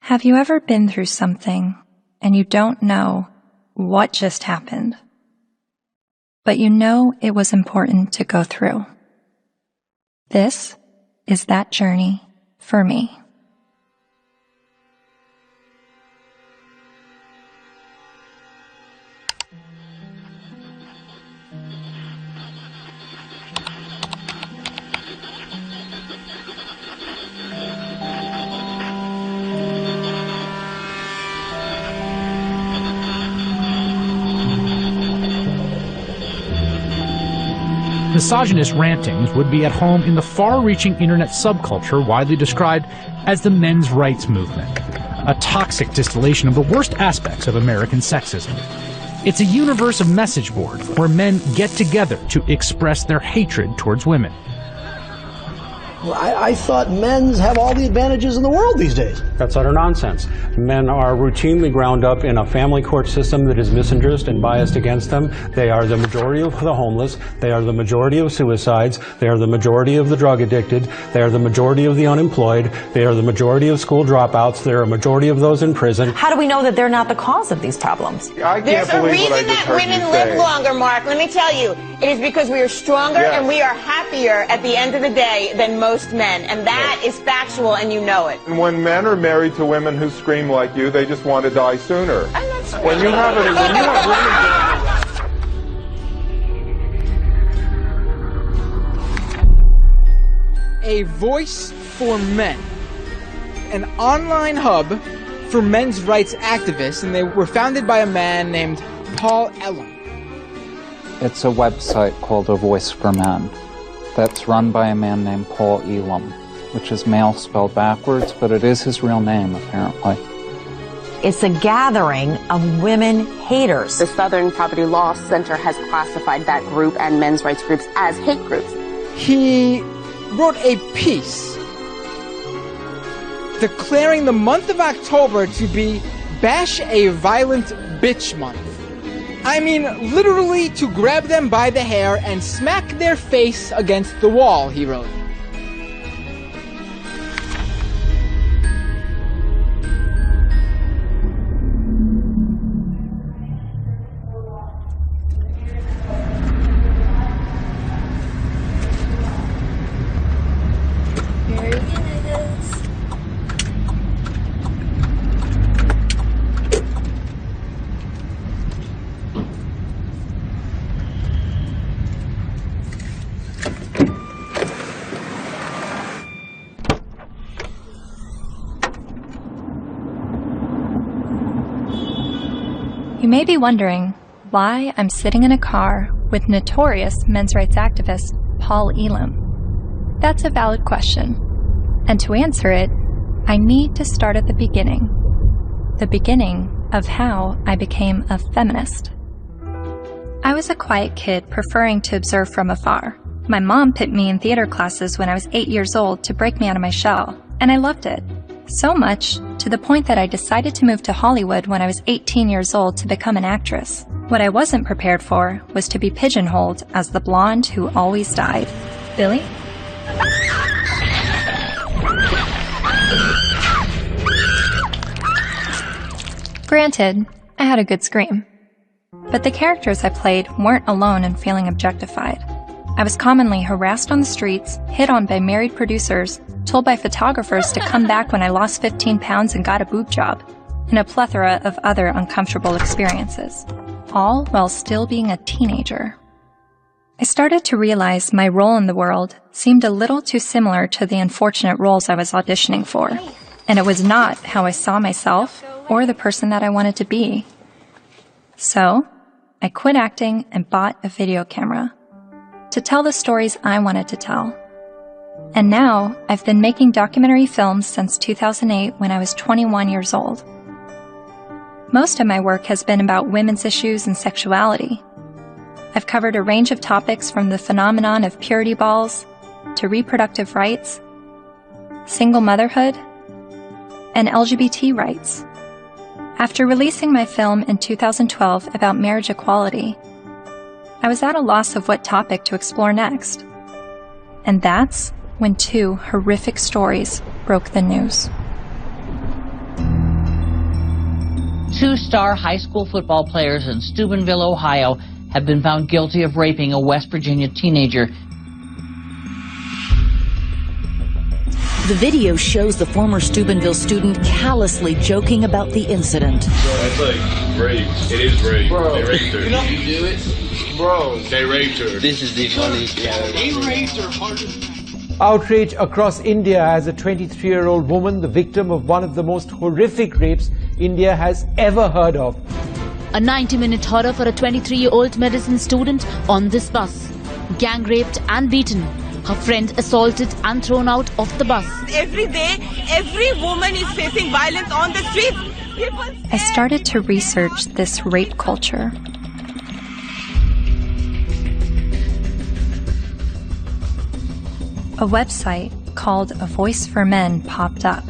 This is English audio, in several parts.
Have you ever been through something and you don't know what just happened, but you know it was important to go through? This is that journey for me. Misogynist rantings would be at home in the far-reaching internet subculture widely described as the men's rights movement, a toxic distillation of the worst aspects of American sexism. It's a universe of message boards where men get together to express their hatred towards women. Well, I thought men's have all the advantages in the world these days. That's utter nonsense. Men are routinely ground up in a family court system that is misandrist and biased against them. They are the majority of the homeless. They are the majority of suicides. They are the majority of the drug addicted. They are the majority of the unemployed. They are the majority of school dropouts. They are a majority of those in prison. How do we know that they're not the cause of these problems? I can't believe what I just heard you say. There's a reason that women live longer, Mark. Let me tell you. It is because we are stronger and we are happier at the end of the day than most men. And that is factual, and you know it. When men are married to women who scream like you, they just want to die sooner. And that's When you have women... A voice for men. An online hub for men's rights activists, and they were founded by a man named Paul Elam. It's a website called A Voice for Men that's run by a man named Paul Elam, which is male spelled backwards, but it is his real name, apparently. It's a gathering of women haters. The Southern Poverty Law Center has classified that group and men's rights groups as hate groups. He wrote a piece declaring the month of October to be Bash a Violent Bitch Month. I mean, literally to grab them by the hair and smack their face against the wall, he wrote. You may be wondering why I'm sitting in a car with notorious men's rights activist Paul Elam. That's a valid question, and to answer it, I need to start at the beginning of how I became a feminist. I was a quiet kid preferring to observe from afar. My mom put me in theater classes when I was 8 years old to break me out of my shell, and I loved it. So much, to the point that I decided to move to Hollywood when I was 18 years old to become an actress. What I wasn't prepared for was to be pigeonholed as the blonde who always died. Billy? Granted, I had a good scream. But the characters I played weren't alone in feeling objectified. I was commonly harassed on the streets, hit on by married producers, told by photographers to come back when I lost 15 pounds and got a boob job, and a plethora of other uncomfortable experiences, all while still being a teenager. I started to realize my role in the world seemed a little too similar to the unfortunate roles I was auditioning for, and it was not how I saw myself or the person that I wanted to be. So, I quit acting and bought a video camera to tell the stories I wanted to tell. And now, I've been making documentary films since 2008 when I was 21 years old. Most of my work has been about women's issues and sexuality. I've covered a range of topics from the phenomenon of purity balls to reproductive rights, single motherhood, and LGBT rights. After releasing my film in 2012 about marriage equality, I was at a loss of what topic to explore next. And that's when two horrific stories broke the news. 2-star high school football players in Steubenville, Ohio, have been found guilty of raping a West Virginia teenager. The video shows the former Steubenville student callously joking about the incident. That's like rape. It is rape. Bro, they raped her. You know you do it? Bro. They raped her. This is the funniest thing. They raped her harder. Outrage across India as a 23-year-old woman, the victim of one of the most horrific rapes India has ever heard of. A 90-minute horror for a 23-year-old medicine student on this bus. Gang raped and beaten. Her friend assaulted and thrown out of the bus. Every day, every woman is facing violence on the streets. I started to research this rape culture. A website called A Voice for Men popped up.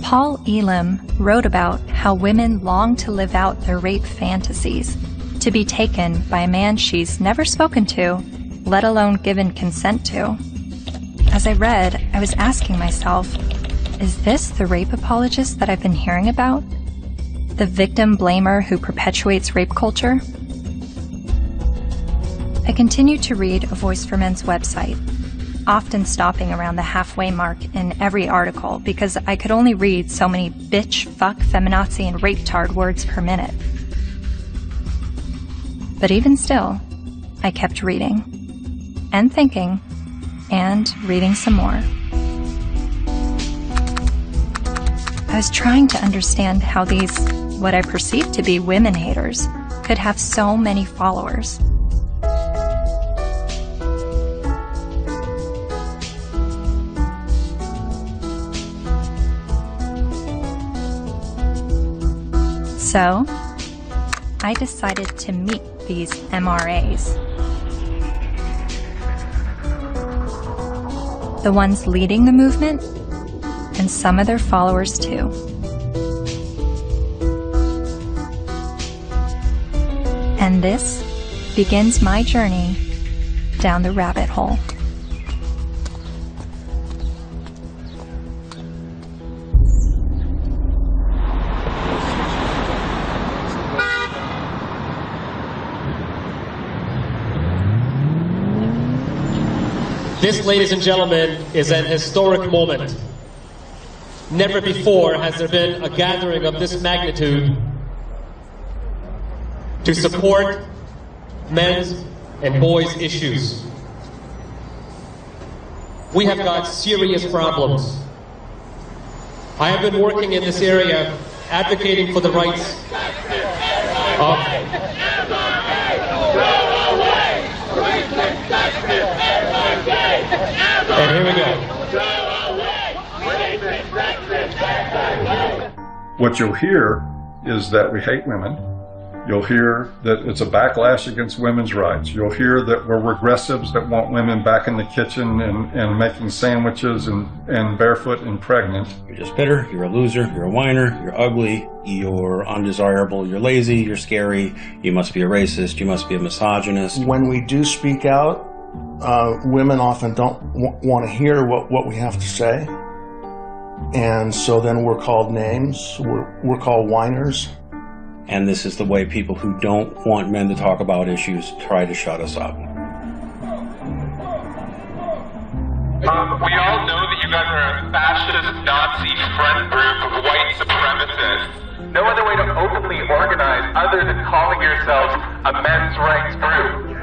Paul Elam wrote about how women long to live out their rape fantasies, to be taken by a man she's never spoken to, let alone given consent to. As I read, I was asking myself, is this the rape apologist that I've been hearing about? The victim blamer who perpetuates rape culture? I continued to read A Voice for Men's website, often stopping around the halfway mark in every article because I could only read so many bitch, fuck, feminazi, and rape-tard words per minute. But even still, I kept reading, and thinking, and reading some more. I was trying to understand how these, what I perceived to be women haters, could have so many followers. So, I decided to meet these MRAs. The ones leading the movement, and some of their followers too. And this begins my journey down the rabbit hole. This, ladies and gentlemen, is an historic moment. Never before has there been a gathering of this magnitude to support men's and boys' issues. We have got serious problems. I have been working in this area advocating for the rights of and here we go. What you'll hear is that we hate women. You'll hear that it's a backlash against women's rights. You'll hear that we're regressives that want women back in the kitchen and making sandwiches and barefoot and pregnant. You're just bitter, you're a loser, you're a whiner, you're ugly, you're undesirable, you're lazy, you're scary, you must be a racist, you must be a misogynist. When we do speak out, women often don't want to hear what we have to say. And so then we're called names, we're called whiners. And this is the way people who don't want men to talk about issues try to shut us up. We all know that you guys are a fascist, Nazi friend group of white supremacists. No other way to openly organize other than calling yourselves a men's rights group.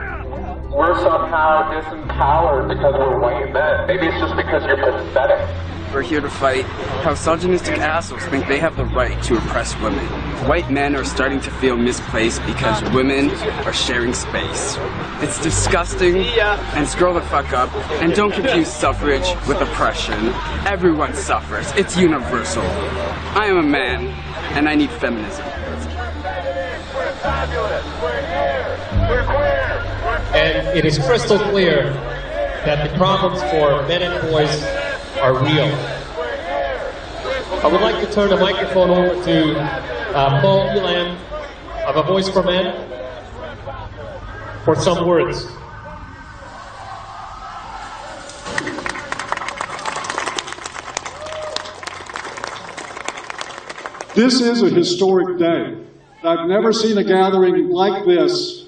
We're somehow disempowered because we're white men. Maybe it's just because you're pathetic. We're here to fight how misogynistic assholes think they have the right to oppress women. White men are starting to feel misplaced because women are sharing space. It's disgusting, and scroll the fuck up, and don't confuse suffrage with oppression. Everyone suffers. It's universal. I am a man, and I need feminism. We're fabulous. We're here. We're queer. And it is crystal clear that the problems for men and boys are real. I would like to turn the microphone over to Paul Elam of A Voice for Men for some words. This is a historic day. I've never seen a gathering like this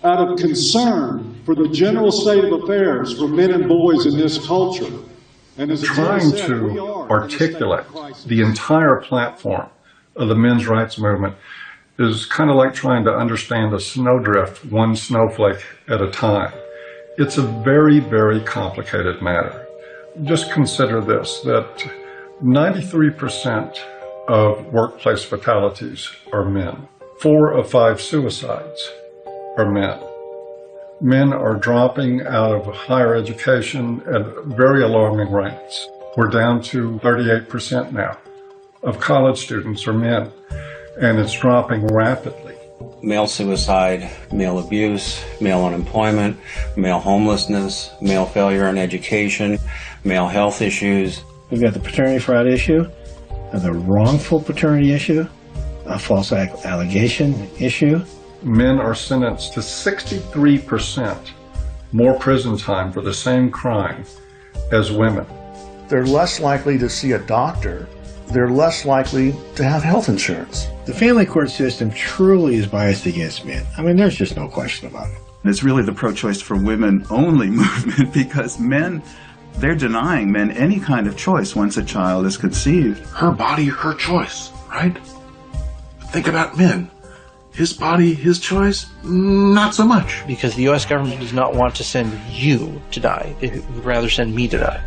out of concern for the general state of affairs for men and boys in this culture. And as trying to articulate the entire platform of the men's rights movement is kind of like trying to understand a snowdrift one snowflake at a time. It's a very, very complicated matter. Just consider this, that 93% of workplace fatalities are men. 4 of 5 suicides are men. Men are dropping out of higher education at very alarming rates. We're down to 38% now of college students are men, and it's dropping rapidly. Male suicide, male abuse, male unemployment, male homelessness, male failure in education, male health issues. We've got the paternity fraud issue, the wrongful paternity issue, a false allegation issue. Men are sentenced to 63% more prison time for the same crime as women. They're less likely to see a doctor. They're less likely to have health insurance. The family court system truly is biased against men. I mean, there's just no question about it. It's really the pro-choice for women only movement, because men, they're denying men any kind of choice once a child is conceived. Her body, her choice, right? Think about men. His body, his choice, not so much. Because the U.S. government does not want to send you to die. It would rather send me to die.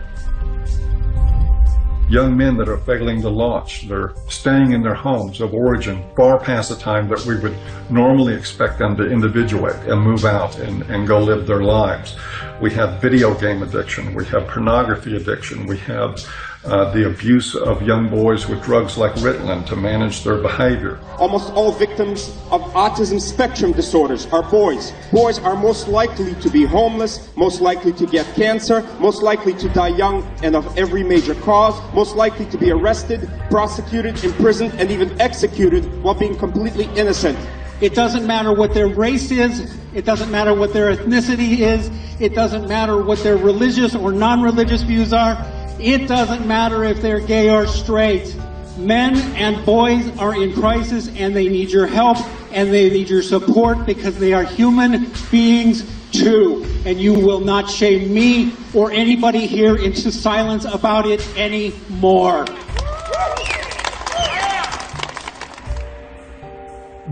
Young men that are failing to launch, they're staying in their homes of origin far past the time that we would normally expect them to individuate and move out and go live their lives. We have video game addiction, we have pornography addiction, we have the abuse of young boys with drugs like Ritalin to manage their behavior. Almost all victims of autism spectrum disorders are boys. Boys are most likely to be homeless, most likely to get cancer, most likely to die young and of every major cause, most likely to be arrested, prosecuted, imprisoned, and even executed while being completely innocent. It doesn't matter what their race is, it doesn't matter what their ethnicity is, it doesn't matter what their religious or non-religious views are, it doesn't matter if they're gay or straight. Men and boys are in crisis, and they need your help and they need your support, because they are human beings too. And you will not shame me or anybody here into silence about it anymore.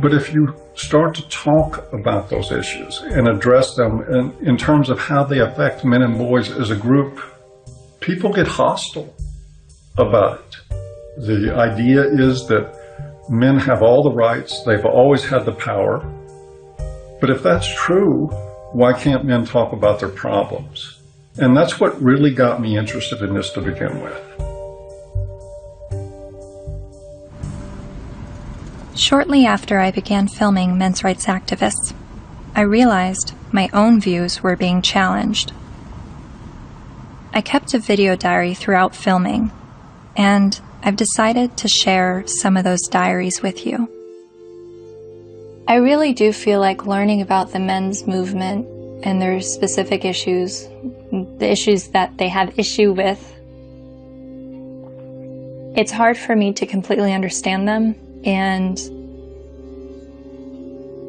But if you start to talk about those issues and address them in terms of how they affect men and boys as a group, people get hostile about it. The idea is that men have all the rights, they've always had the power. But if that's true, why can't men talk about their problems? And that's what really got me interested in this to begin with. Shortly after I began filming men's rights activists, I realized my own views were being challenged. I kept a video diary throughout filming, and I've decided to share some of those diaries with you. I really do feel like learning about the men's movement and their specific issues, the issues that they have issue with, it's hard for me to completely understand them and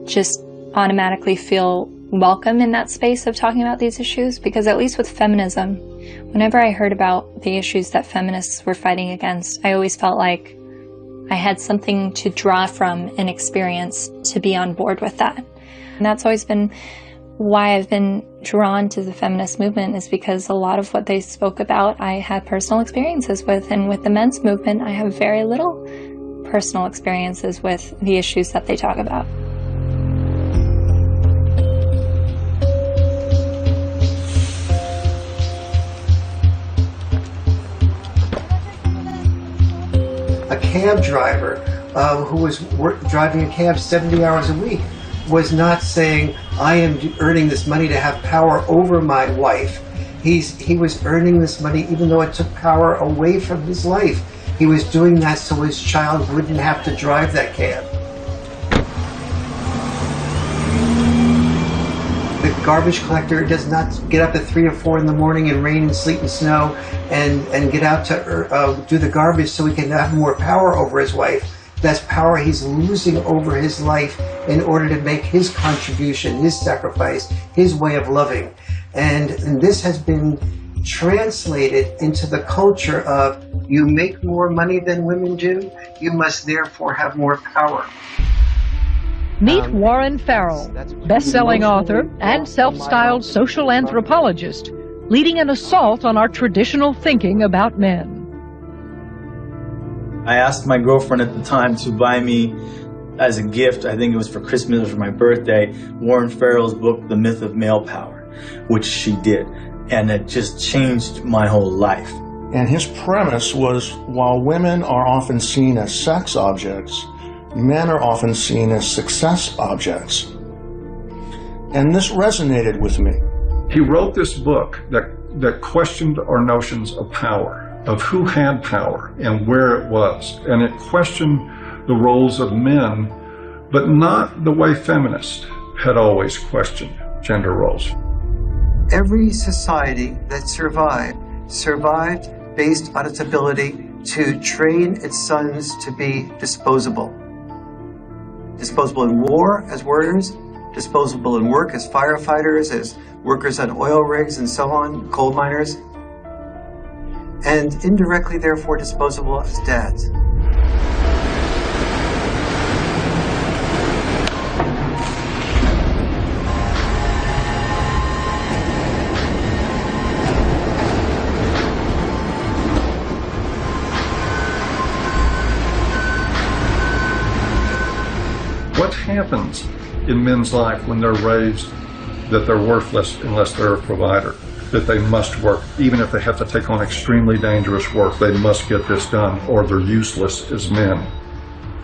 just automatically feel welcome in that space of talking about these issues, because at least with feminism, whenever I heard about the issues that feminists were fighting against, I always felt like I had something to draw from and experience to be on board with that. And that's always been why I've been drawn to the feminist movement, is because a lot of what they spoke about I had personal experiences with, and with the men's movement I have very little personal experiences with the issues that they talk about. A cab driver who was driving a cab 70 hours a week was not saying, I am earning this money to have power over my wife. He was earning this money even though it took power away from his life. He was doing that so his child wouldn't have to drive that cab. The garbage collector does not get up at 3 or 4 in the morning in rain and sleet and snow and get out to do the garbage so he can have more power over his wife. That's power he's losing over his life in order to make his contribution, his sacrifice, his way of loving. And this has been translated into the culture of, you make more money than women do, you must therefore have more power. Meet Warren Farrell, best-selling author and self-styled social anthropologist, leading an assault on our traditional thinking about men. I asked my girlfriend at the time to buy me as a gift, I think it was for Christmas or for my birthday, Warren Farrell's book, The Myth of Male Power, which she did. And it just changed my whole life. And his premise was, while women are often seen as sex objects, men are often seen as success objects. And this resonated with me. He wrote this book that questioned our notions of power, of who had power and where it was. And it questioned the roles of men, but not the way feminists had always questioned gender roles. Every society that survived based on its ability to train its sons to be disposable. Disposable in war as warriors, disposable in work as firefighters, as workers on oil rigs and so on, coal miners, and indirectly therefore disposable as dads. What happens in men's life when they're raised that they're worthless unless they're a provider, that they must work, even if they have to take on extremely dangerous work, they must get this done, or they're useless as men?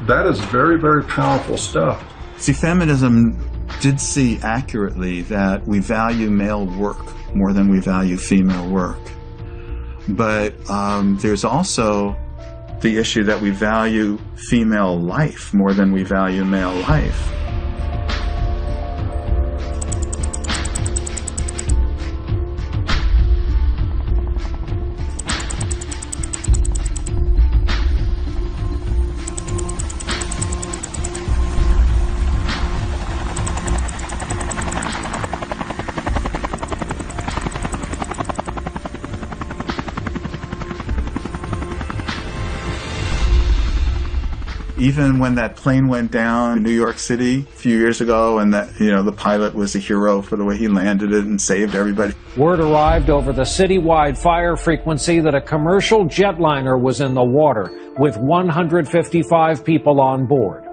That is very, very powerful stuff. See, feminism did see accurately that we value male work more than we value female work. But there's also the issue that we value female life more than we value male life. Even when that plane went down in New York City a few years ago, and that, the pilot was a hero for the way he landed it and saved everybody. Word arrived over the citywide fire frequency that a commercial jetliner was in the water with 155 people on board.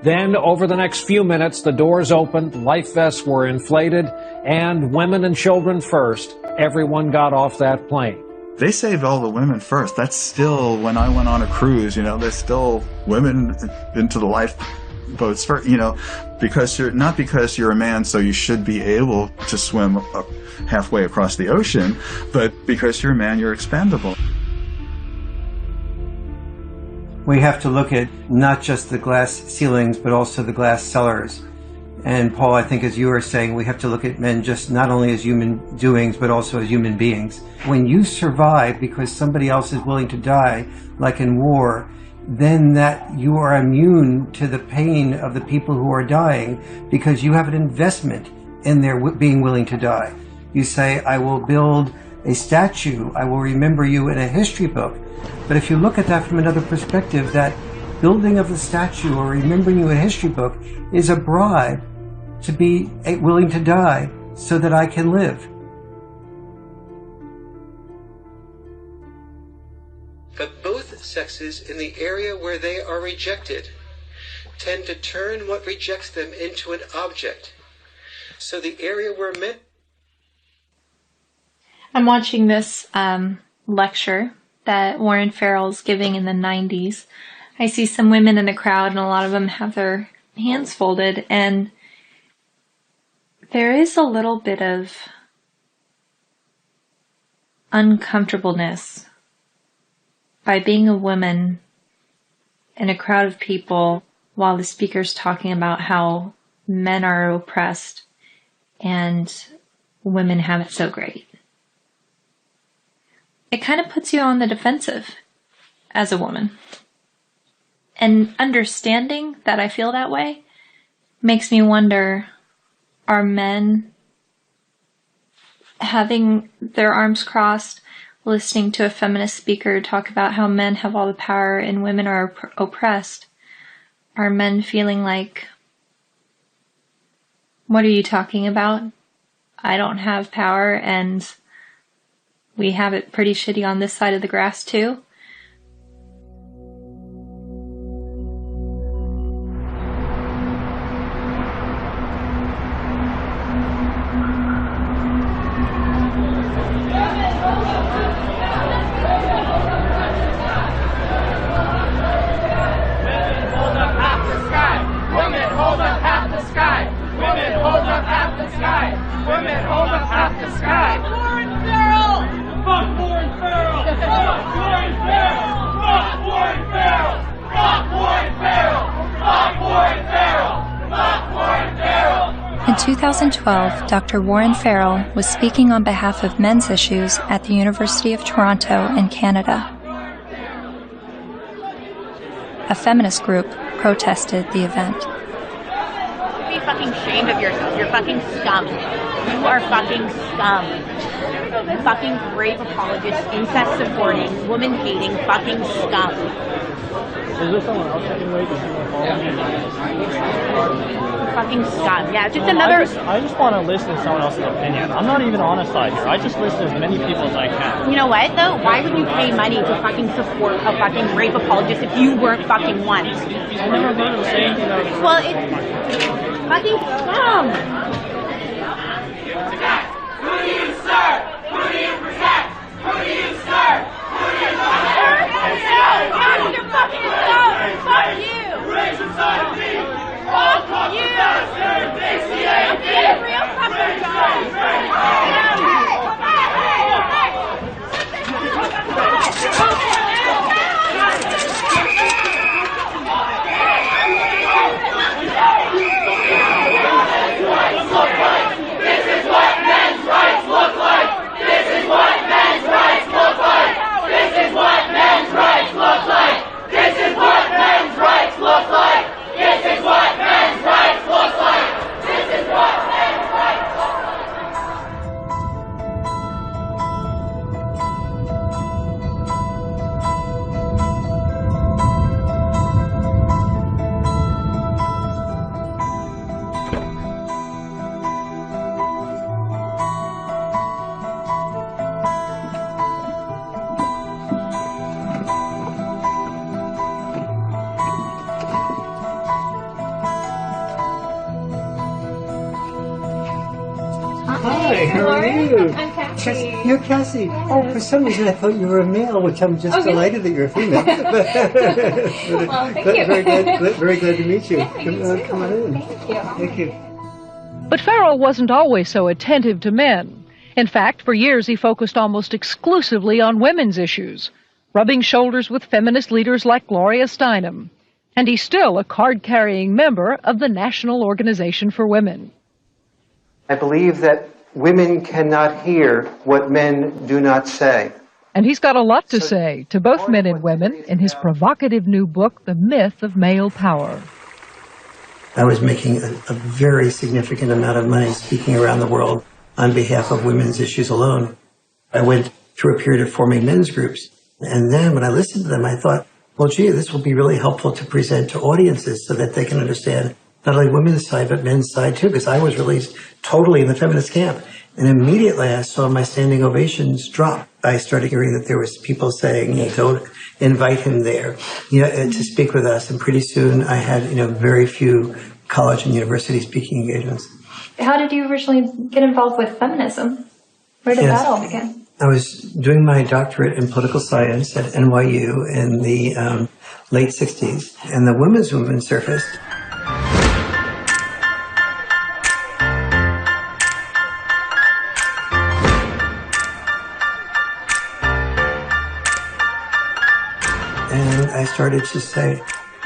Then, over the next few minutes, the doors opened, life vests were inflated, and women and children first, everyone got off that plane. They saved all the women first. That's still, when I went on a cruise, there's still women into the lifeboats first, because you're a man, so you should be able to swim halfway across the ocean, but because you're a man, you're expendable. We have to look at not just the glass ceilings, but also the glass cellars. And Paul, I think as you were saying, we have to look at men just not only as human doings, but also as human beings. When you survive because somebody else is willing to die, like in war, then that you are immune to the pain of the people who are dying because you have an investment in their being willing to die. You say, I will build a statue, I will remember you in a history book. But if you look at that from another perspective, that building of the statue or remembering you in a history book is a bribe to be willing to die so that I can live. But both sexes, in the area where they are rejected, tend to turn what rejects them into an object. So the area where men... I'm watching this lecture that Warren Farrell's giving in the 90s. I see some women in the crowd, and a lot of them have their hands folded, and there is a little bit of uncomfortableness by being a woman in a crowd of people while the speaker's talking about how men are oppressed and women have it so great. It kind of puts you on the defensive as a woman. And understanding that I feel that way makes me wonder, are men having their arms crossed, listening to a feminist speaker talk about how men have all the power and women are oppressed? Are men feeling like, what are you talking about? I don't have power and we have it pretty shitty on this side of the grass too? In 2012, Dr. Warren Farrell was speaking on behalf of men's issues at the University of Toronto in Canada. A feminist group protested the event. Be fucking ashamed of yourself. You're fucking scum. You are fucking scum. Fucking rape apologist, incest supporting, woman hating, fucking scum. Is there someone else that can wait? Fucking scum. Yeah, just another. I just want to listen to someone else's opinion. I'm not even on a side here. I just listen to as many people as I can. You know what though? Why would you pay money to fucking support a fucking rape apologist if you weren't fucking one? I never heard him say anything that was. Well, it's fucking scum. Who do you serve? Who do you protect? Who do you serve? Who do you protect? You're fucking scum. Fuck you. Raise inside of me. Fuck you. You're real fucking scum. This is what men's rights look like. This is what men's rights look like. This is what men's rights look like. This is what men's rights look like. This is what men's rights look like. This is what men's rights look like. Hi, how are you? I'm Cassie. You're Cassie. Oh, for some reason I thought you were a male, which I'm just delighted that you're a female. Well, thank you. Very glad to meet you. Come on in. Thank you. Thank you. But Farrell wasn't always so attentive to men. In fact, for years he focused almost exclusively on women's issues, rubbing shoulders with feminist leaders like Gloria Steinem. And he's still a card-carrying member of the National Organization for Women. I believe that women cannot hear what men do not say. And he's got a lot to say to both men and women in his provocative new book, The Myth of Male Power. I was making a very significant amount of money speaking around the world on behalf of women's issues alone. I went through a period of forming men's groups. And then when I listened to them, I thought, well, gee, this will be really helpful to present to audiences so that they can understand not only women's side, but men's side too, because I was really totally in the feminist camp. And immediately I saw my standing ovations drop. I started hearing that there was people saying, don't invite him there, to speak with us. And pretty soon I had, very few college and university speaking engagements. How did you originally get involved with feminism? Where did that all begin? I was doing my doctorate in political science at NYU in the late 60s, and the women's movement surfaced. And I started to say,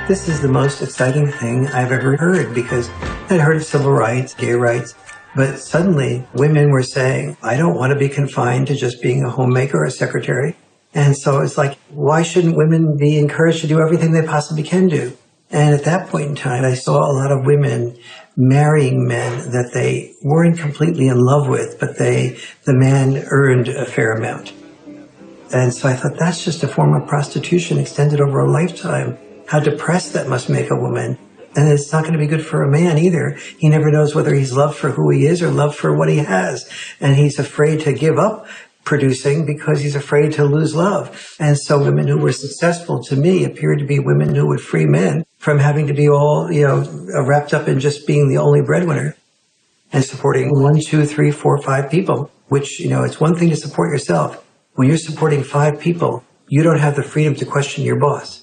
this is the most exciting thing I've ever heard, because I'd heard of civil rights, gay rights, But suddenly, women were saying, I don't want to be confined to just being a homemaker or a secretary. And so it's like, why shouldn't women be encouraged to do everything they possibly can do? And at that point in time, I saw a lot of women marrying men that they weren't completely in love with, but the man earned a fair amount. And so I thought, that's just a form of prostitution extended over a lifetime. How depressed that must make a woman. And it's not going to be good for a man either. He never knows whether he's loved for who he is or loved for what he has. And he's afraid to give up producing because he's afraid to lose love. And so women who were successful to me appeared to be women who would free men from having to be all, wrapped up in just being the only breadwinner and supporting 1, 2, 3, 4, 5 people, which, it's one thing to support yourself. When you're supporting 5 people, you don't have the freedom to question your boss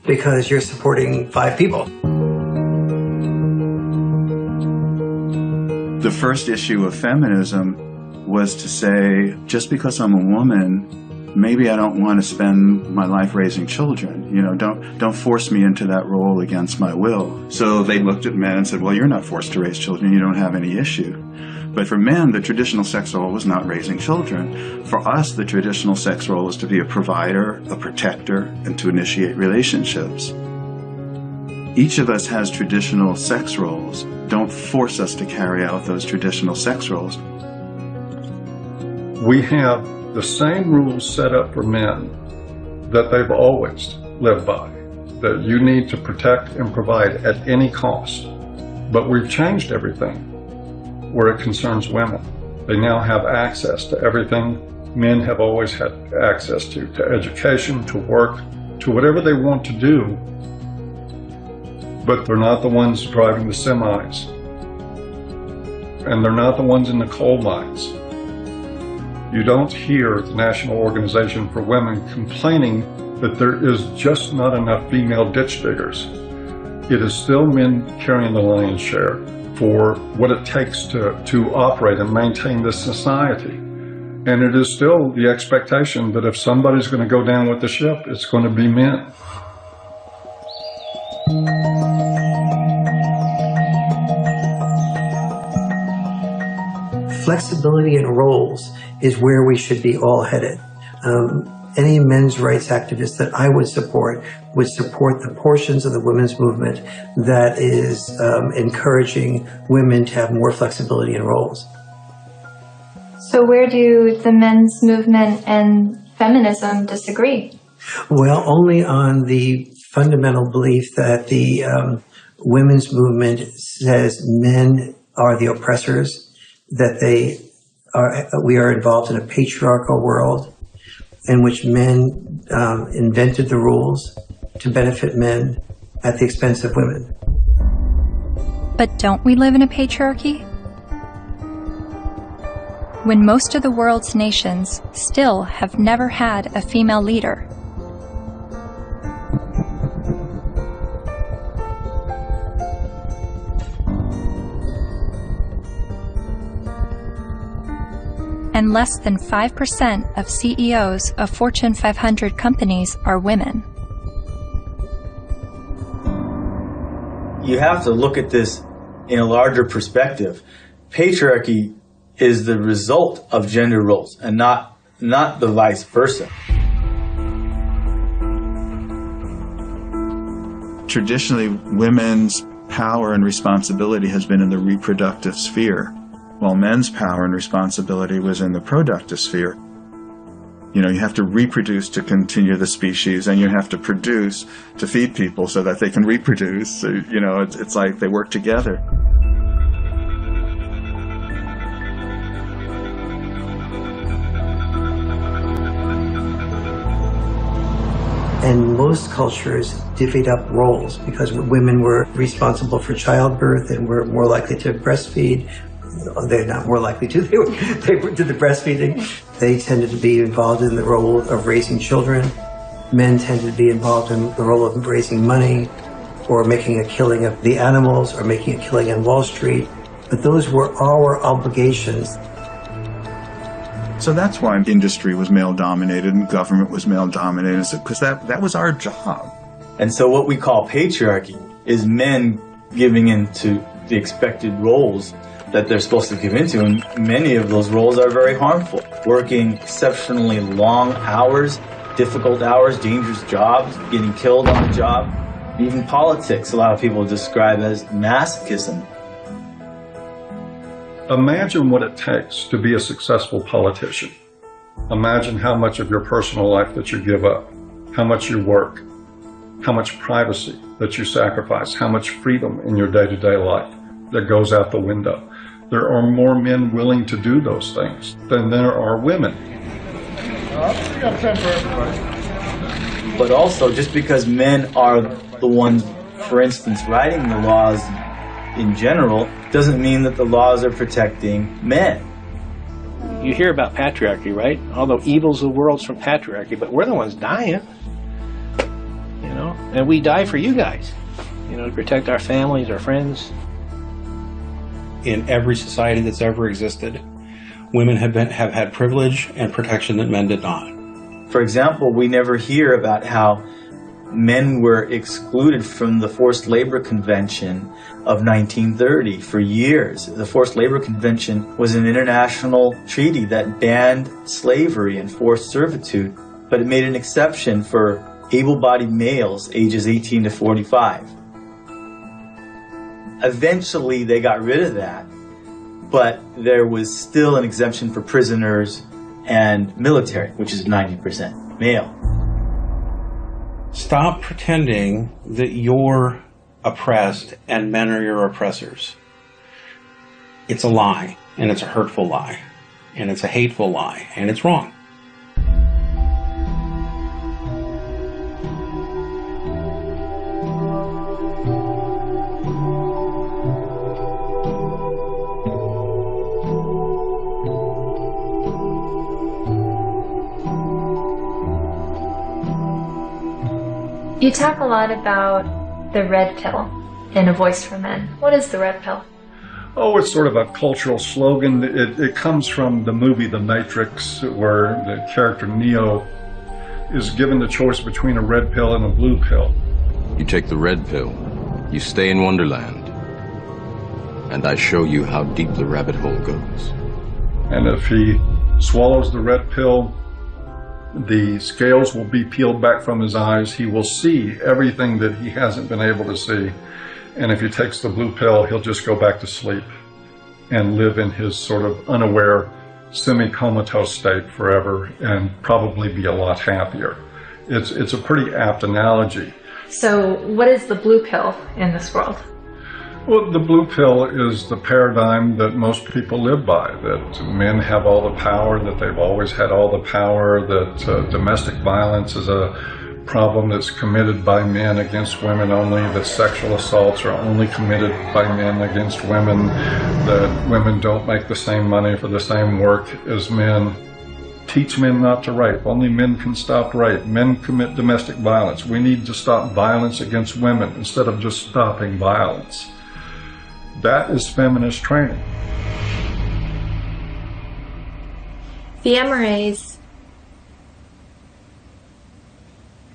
because you're supporting 5 people. The first issue of feminism was to say, just because I'm a woman, maybe I don't want to spend my life raising children. Don't force me into that role against my will. So they looked at men and said, well, you're not forced to raise children. You don't have any issue. But for men, the traditional sex role was not raising children. For us, the traditional sex role is to be a provider, a protector, and to initiate relationships. Each of us has traditional sex roles. Don't force us to carry out those traditional sex roles. We have the same rules set up for men that they've always lived by, that you need to protect and provide at any cost. But we've changed everything where it concerns women. They now have access to everything men have always had access to education, to work, to whatever they want to do. But they're not the ones driving the semis. And they're not the ones in the coal mines. You don't hear the National Organization for Women complaining that there is just not enough female ditch diggers. It is still men carrying the lion's share for what it takes to operate and maintain this society. And it is still the expectation that if somebody's going to go down with the ship, it's going to be men. Flexibility in roles is where we should be all headed. Any men's rights activist that I would support the portions of the women's movement that is encouraging women to have more flexibility in roles. So where do the men's movement and feminism disagree? Well, only on the fundamental belief that the women's movement says men are the oppressors, that we are involved in a patriarchal world in which men invented the rules to benefit men at the expense of women. But don't we live in a patriarchy? When most of the world's nations still have never had a female leader. And less than 5% of CEOs of Fortune 500 companies are women. You have to look at this in a larger perspective. Patriarchy is the result of gender roles and not the vice versa. Traditionally, women's power and responsibility has been in the reproductive sphere, while men's power and responsibility was in the productive sphere. You have to reproduce to continue the species, and you have to produce to feed people so that they can reproduce. So, it's like they work together. And most cultures divvied up roles because women were responsible for childbirth and were more likely to breastfeed. They're not more likely to, they did the breastfeeding. They tended to be involved in the role of raising children. Men tended to be involved in the role of raising money or making a killing of the animals or making a killing on Wall Street. But those were our obligations. So that's why industry was male-dominated and government was male-dominated, because that was our job. And so what we call patriarchy is men giving into the expected roles that they're supposed to give into, and many of those roles are very harmful. Working exceptionally long hours, difficult hours, dangerous jobs, getting killed on the job. Even politics, a lot of people describe as masochism. Imagine what it takes to be a successful politician. Imagine how much of your personal life that you give up, how much you work, how much privacy that you sacrifice, how much freedom in your day-to-day life that goes out the window. There are more men willing to do those things than there are women. But also, just because men are the ones, for instance, writing the laws in general, doesn't mean that the laws are protecting men. You hear about patriarchy, right? All the evils of the world's from patriarchy, but we're the ones dying. You know, and we die for you guys. You know, to protect our families, our friends. In every society that's ever existed, women have had privilege and protection that men did not. For example, we never hear about how men were excluded from the Forced Labor Convention of 1930 for years. The Forced Labor Convention was an international treaty that banned slavery and forced servitude, but it made an exception for able-bodied males ages 18 to 45. Eventually, they got rid of that, but there was still an exemption for prisoners and military, which is 90% male. Stop pretending that you're oppressed and men are your oppressors. It's a lie, and it's a hurtful lie, and it's a hateful lie, and it's wrong. You talk a lot about the red pill in A Voice for Men. What is the red pill? Oh, it's sort of a cultural slogan. It comes from the movie The Matrix, where the character Neo is given the choice between a red pill and a blue pill. You take the red pill, you stay in Wonderland, and I show you how deep the rabbit hole goes. And if he swallows the red pill, the scales will be peeled back from his eyes. He will see everything that he hasn't been able to see. And if he takes the blue pill, he'll just go back to sleep and live in his sort of unaware, semi-comatose state forever and probably be a lot happier. It's a pretty apt analogy. So what is the blue pill in this world? Well, the blue pill is the paradigm that most people live by, that men have all the power, that they've always had all the power, that domestic violence is a problem that's committed by men against women only, that sexual assaults are only committed by men against women, that women don't make the same money for the same work as men. Teach men not to rape. Only men can stop rape. Men commit domestic violence. We need to stop violence against women instead of just stopping violence. That is feminist training. The MRAs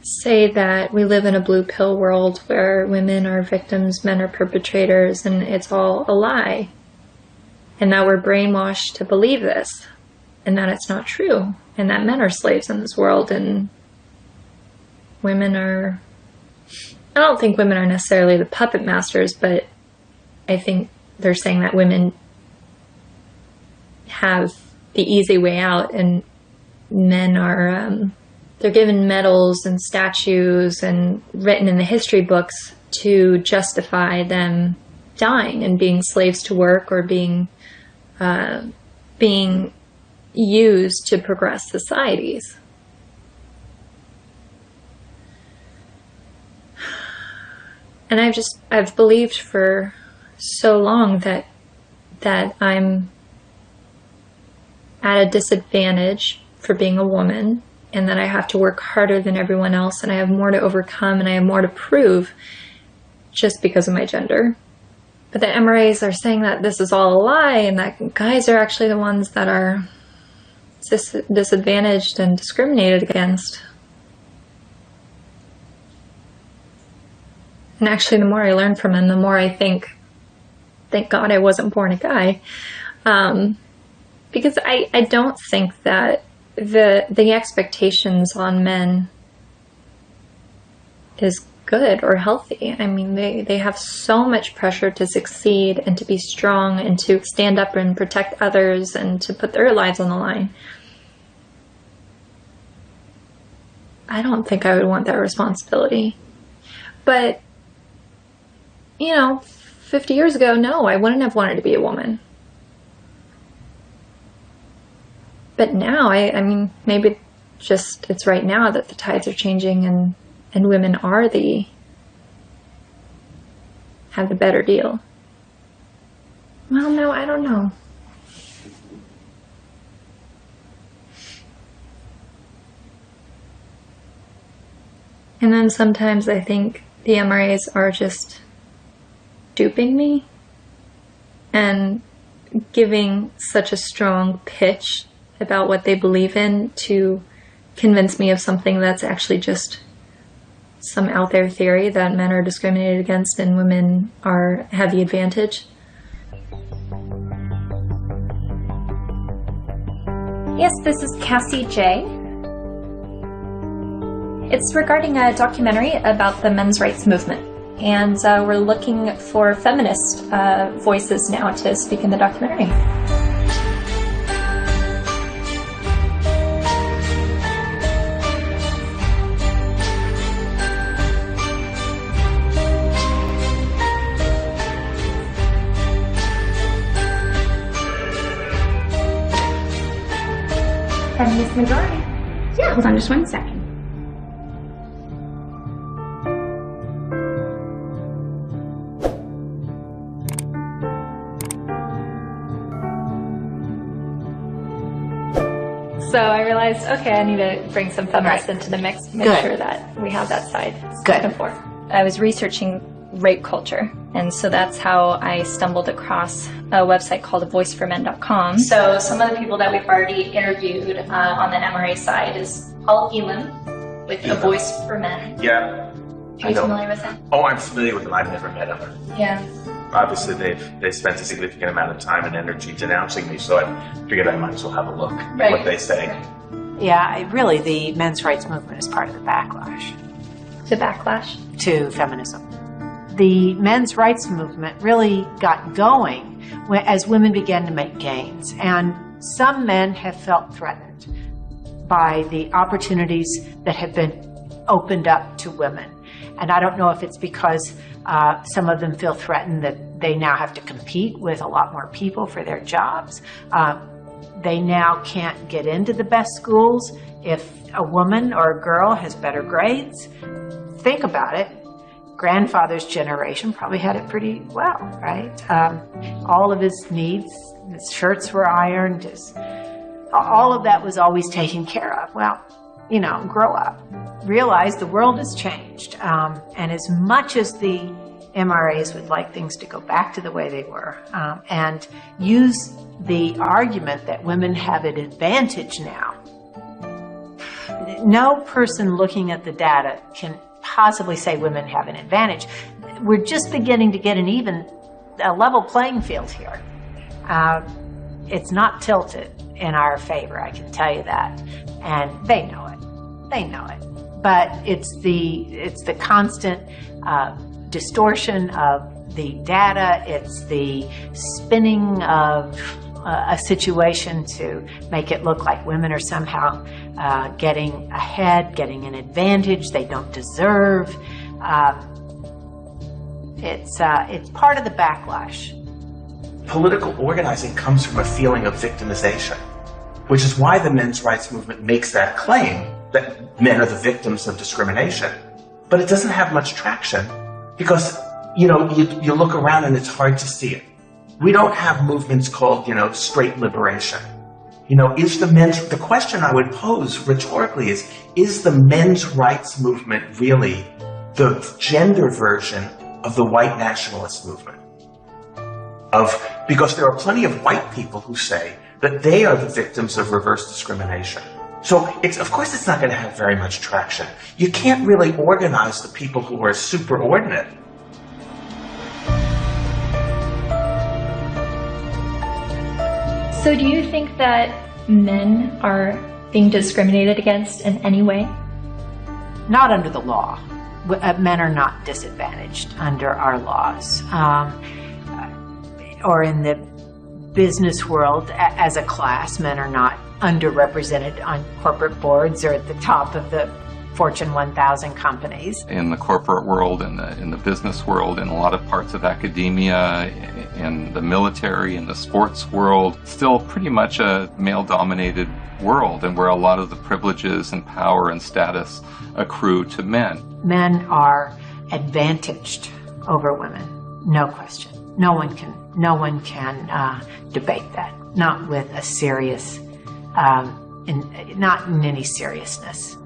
say that we live in a blue pill world where women are victims, men are perpetrators, and it's all a lie. And that we're brainwashed to believe this, and that it's not true, and that men are slaves in this world, and women are... I don't think women are necessarily the puppet masters, but I think they're saying that women have the easy way out, and men are, they're given medals and statues and written in the history books to justify them dying and being slaves to work or being used to progress societies. And I've believed for so long that I'm at a disadvantage for being a woman, and that I have to work harder than everyone else, and I have more to overcome, and I have more to prove just because of my gender. But the MRAs are saying that this is all a lie, and that guys are actually the ones that are disadvantaged and discriminated against. And actually, the more I learn from them, the more I think thank God I wasn't born a guy. Because I don't think that the expectations on men is good or healthy. I mean, they have so much pressure to succeed and to be strong and to stand up and protect others and to put their lives on the line. I don't think I would want that responsibility. But, 50 years ago, no, I wouldn't have wanted to be a woman. But now, I mean, maybe just it's right now that the tides are changing and women have the better deal. Well, no, I don't know. And then sometimes I think the MRAs are just duping me and giving such a strong pitch about what they believe in to convince me of something that's actually just some out there theory that men are discriminated against and women have the advantage. Yes, this is Cassie Jaye. It's regarding a documentary about the men's rights movement, and we're looking for feminist voices now to speak in the documentary. Feminist majority. Yeah, hold on just 1 second. So I realized, okay, I need to bring some feminists into the mix, make sure that we have that side back and forth. I was researching rape culture, and so that's how I stumbled across a website called voiceformen.com. So some of the people that we've already interviewed on the MRA side is Paul Elam with A Voice for Men. Yeah. Are you familiar with him? Oh, I'm familiar with them. I've never met them. Yeah. Obviously, they've spent a significant amount of time and energy denouncing me, so I figured I might as well have a look at what they say. Yeah, really, the men's rights movement is part of the backlash. The backlash? To feminism. The men's rights movement really got going as women began to make gains, and some men have felt threatened by the opportunities that have been opened up to women. And I don't know if it's because some of them feel threatened that they now have to compete with a lot more people for their jobs. They now can't get into the best schools if a woman or a girl has better grades. Think about it. Grandfather's generation probably had it pretty well, right? All of his needs, his shirts were ironed, all of that was always taken care of. Well, grow up. Realize the world has changed. And as much as the MRAs would like things to go back to the way they were, and use the argument that women have an advantage now, no person looking at the data can possibly say women have an advantage. We're just beginning to get a level playing field here. It's not tilted in our favor, I can tell you that. And they know it. They know it. But it's the constant distortion of the data. It's the spinning of a situation to make it look like women are somehow getting ahead, getting an advantage they don't deserve. It's part of the backlash. Political organizing comes from a feeling of victimization, which is why the men's rights movement makes that claim that men are the victims of discrimination. But it doesn't have much traction because, you look around and it's hard to see it. We don't have movements called, straight liberation. The question I would pose rhetorically is the men's rights movement really the gender version of the white nationalist movement? Because there are plenty of white people who say that they are the victims of reverse discrimination. So of course it's not going to have very much traction. You can't really organize the people who are superordinate. So do you think that men are being discriminated against in any way? Not under the law. Men are not disadvantaged under our laws. Or in the business world, as a class, men are not underrepresented on corporate boards or at the top of the Fortune 1000 companies. In the corporate world, in the business world, in a lot of parts of academia, in the military, in the sports world, still pretty much a male-dominated world, and where a lot of the privileges and power and status accrue to men. Men are advantaged over women, no question. No one can debate that. Not with a serious, not in any seriousness.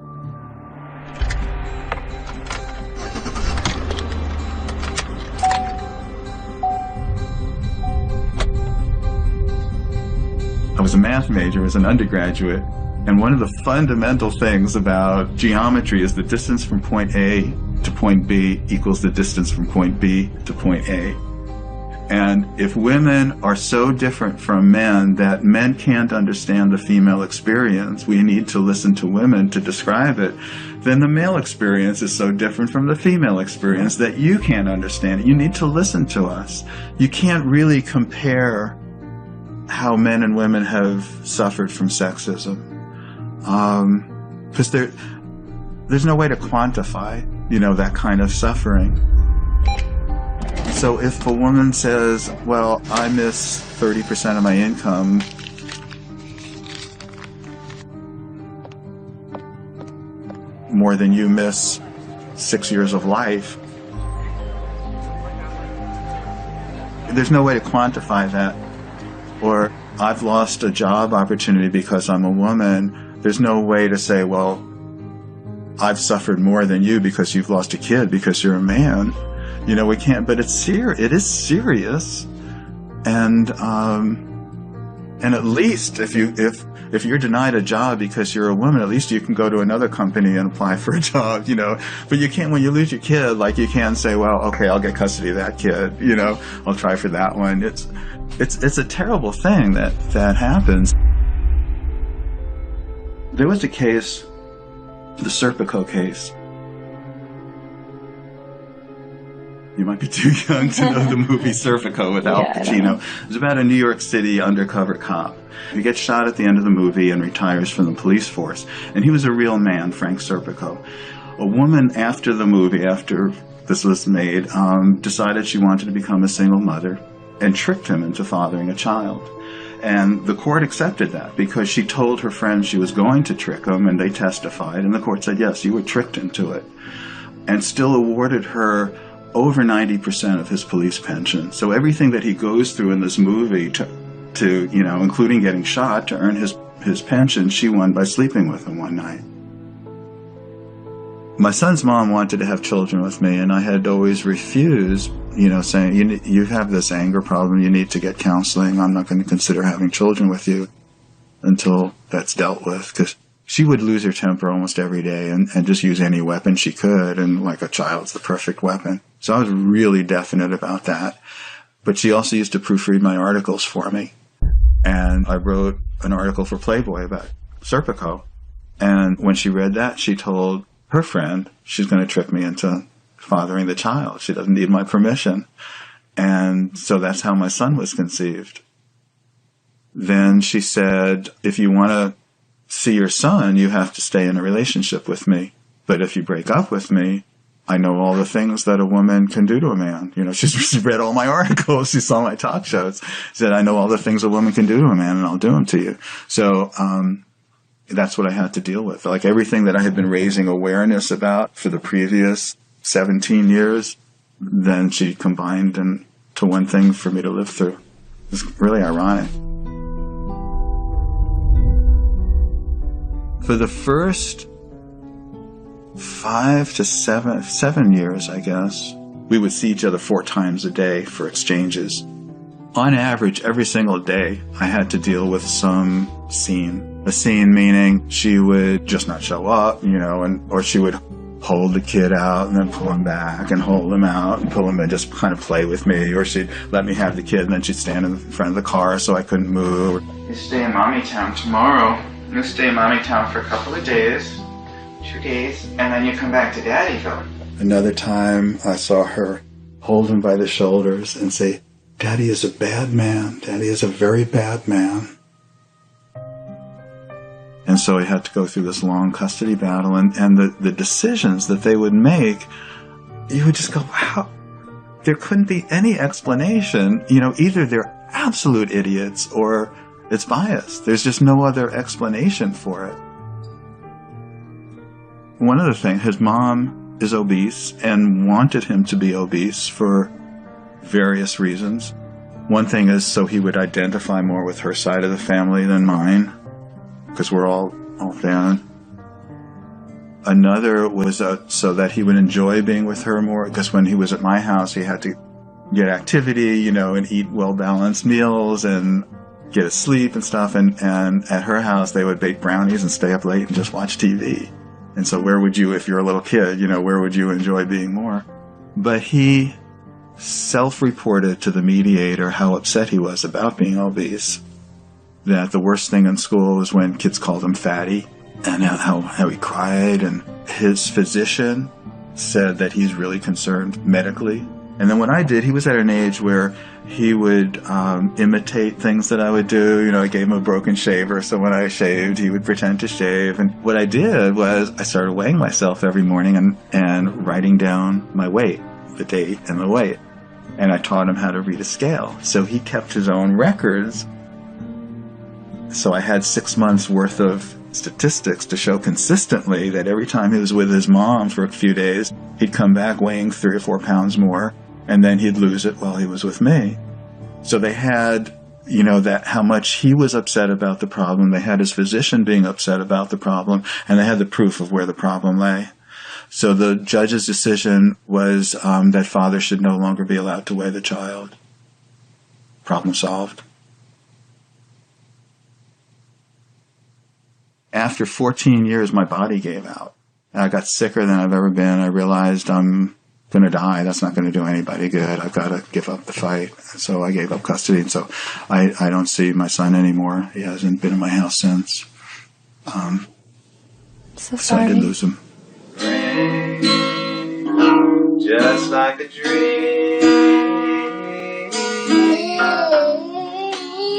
I was a math major as an undergraduate, and one of the fundamental things about geometry is the distance from point A to point B equals the distance from point B to point A. And if women are so different from men that men can't understand the female experience, we need to listen to women to describe it, then the male experience is so different from the female experience that you can't understand it. You need to listen to us. You can't really compare how men and women have suffered from sexism, because there's no way to quantify, that kind of suffering. So if a woman says, well, I miss 30% of my income, more than you miss 6 years of life, there's no way to quantify that. Or I've lost a job opportunity because I'm a woman. There's no way to say, well, I've suffered more than you because you've lost a kid because you're a man. We can't, but it is serious. And at least if you're denied a job because you're a woman, at least you can go to another company and apply for a job, But you can't, when you lose your kid, you can't say, well, okay, I'll get custody of that kid, I'll try for that one. It's a terrible thing that happens. There was a case, the Serpico case. You might be too young to know the movie Serpico with Al Pacino. It was about a New York City undercover cop. He gets shot at the end of the movie and retires from the police force. And he was a real man, Frank Serpico. A woman after the movie, after this was made, decided she wanted to become a single mother and tricked him into fathering a child. And the court accepted that because she told her friends she was going to trick him, and they testified. And the court said, yes, you were tricked into it. And still awarded her over 90% of his police pension. So everything that he goes through in this movie to including getting shot to earn his pension, she won by sleeping with him one night. My son's mom wanted to have children with me, and I had always refused, saying, you have this anger problem, you need to get counseling, I'm not going to consider having children with you until that's dealt with, because she would lose her temper almost every day and just use any weapon she could, and like a child's the perfect weapon. So I was really definite about that. But she also used to proofread my articles for me. And I wrote an article for Playboy about Serpico. And when she read that, she told her friend she's going to trick me into fathering the child. She doesn't need my permission. And so that's how my son was conceived. Then she said, if you want to see your son, you have to stay in a relationship with me. But if you break up with me, I know all the things that a woman can do to a man. She's read all my articles. She saw my talk shows. She said, I know all the things a woman can do to a man, and I'll do them to you. So that's what I had to deal with. Like everything that I had been raising awareness about for the previous 17 years, then she combined into one thing for me to live through. It's really ironic. For the first 5 to 7 years, I guess, we would see each other 4 times a day for exchanges. On average, every single day, I had to deal with some scene. A scene meaning she would just not show up, or she would hold the kid out and then pull him back and hold him out and pull him and just kind of play with me. Or she'd let me have the kid and then she'd stand in front of the car so I couldn't move. You stay in Mommy Town tomorrow. You stay in Mommy Town for a couple of days, 2 days, and then you come back to Daddyville. Another time I saw her hold him by the shoulders and say, "Daddy is a bad man. Daddy is a very bad man." And so he had to go through this long custody battle, and the decisions that they would make, you would just go, wow, there couldn't be any explanation. You know, either they're absolute idiots or it's biased. There's just no other explanation for it. One other thing, his mom is obese and wanted him to be obese for various reasons. One thing is so he would identify more with her side of the family than mine, because we're all thin. Another was so that he would enjoy being with her more, because when he was at my house, he had to get activity, you know, and eat well-balanced meals and get his sleep and stuff. And at her house, they would bake brownies and stay up late and just watch TV. And so where would you, if you're a little kid, you know, where would you enjoy being more? But he self-reported to the mediator how upset he was about being obese. That the worst thing in school was when kids called him fatty, and how he cried. And his physician said that he's really concerned medically. And then what I did, he was at an age where he would imitate things that I would do. You know, I gave him a broken shaver, so when I shaved, he would pretend to shave. And what I did was I started weighing myself every morning and writing down my weight, the date and the weight. And I taught him how to read a scale. So he kept his own records. So I had 6 months worth of statistics to show consistently that every time he was with his mom for a few days, he'd come back weighing 3 or 4 pounds more, and then he'd lose it while he was with me. So they had, you know, that how much he was upset about the problem. They had his physician being upset about the problem, and they had the proof of where the problem lay. So the judge's decision was that father should no longer be allowed to weigh the child. Problem solved. After 14 years, my body gave out. And I got sicker than I've ever been. I realized I'm going to die. That's not going to do anybody good. I've got to give up the fight. And so I gave up custody. And so I don't see my son anymore. He hasn't been in my house since. So I did lose him. Just like a dream.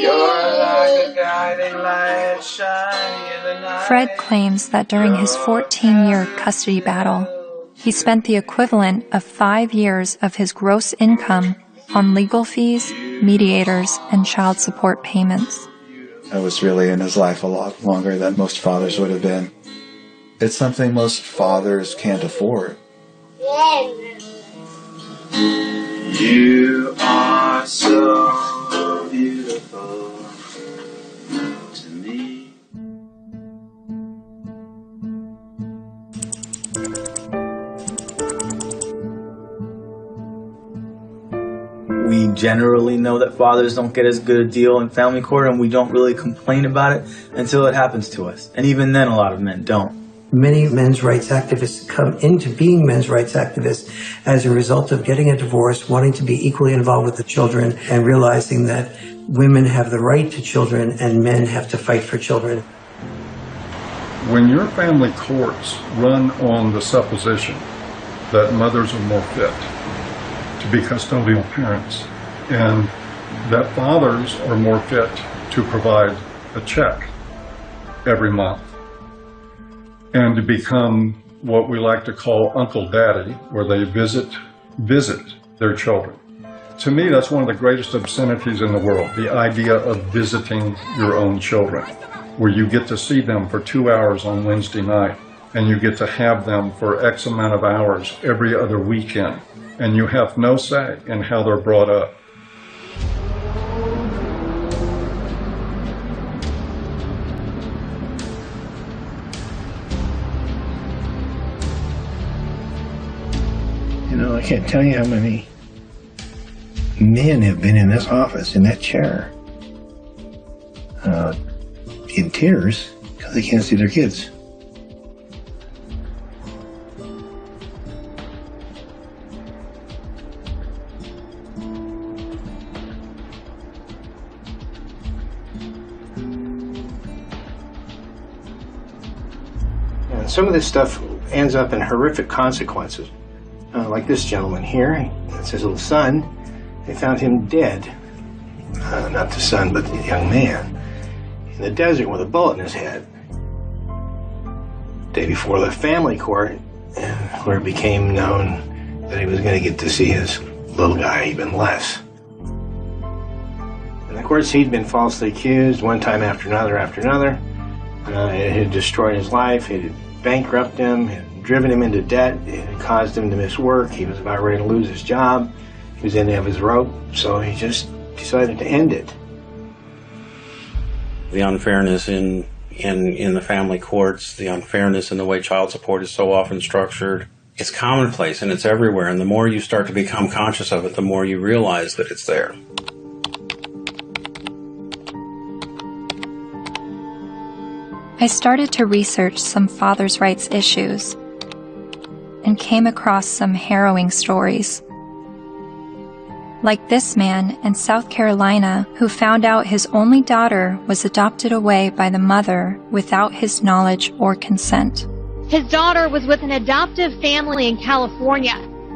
You're like a guiding light shining in the night. Fred claims that during his 14-year custody battle, he spent the equivalent of 5 years of his gross income on legal fees, mediators, and child support payments. I was really in his life a lot longer than most fathers would have been. It's something most fathers can't afford. You are so beautiful to me. We generally know that fathers don't get as good a deal in family court, and we don't really complain about it until it happens to us. And even then, a lot of men don't. Many men's rights activists come into being men's rights activists as a result of getting a divorce, wanting to be equally involved with the children, and realizing that women have the right to children and men have to fight for children. When your family courts run on the supposition that mothers are more fit to be custodial parents and that fathers are more fit to provide a check every month, and to become what we like to call Uncle Daddy, where they visit their children. To me, that's one of the greatest obscenities in the world, the idea of visiting your own children, where you get to see them for 2 hours on Wednesday night, and you get to have them for X amount of hours every other weekend, and you have no say in how they're brought up. You know, I can't tell you how many men have been in this office, in that chair, in tears because they can't see their kids. some of this stuff ends up in horrific consequences. Like this gentleman here, that's his little son. They found him dead. Not the son, but the young man. In the desert with a bullet in his head. Day before the family court, where it became known that he was going to get to see his little guy even less. And of course, he'd been falsely accused one time after another after another. It had destroyed his life. It had bankrupted him. It had driven him into debt. It had caused him to miss work. He was about ready to lose his job. He was in the end of his rope, so he just decided to end it. The unfairness in the family courts, the unfairness in the way child support is so often structured, it's commonplace and it's everywhere. And the more you start to become conscious of it, the more you realize that it's there. I started to research some fathers' rights issues and came across some harrowing stories. Like this man in South Carolina who found out his only daughter was adopted away by the mother without his knowledge or consent. His daughter was with an adoptive family in California,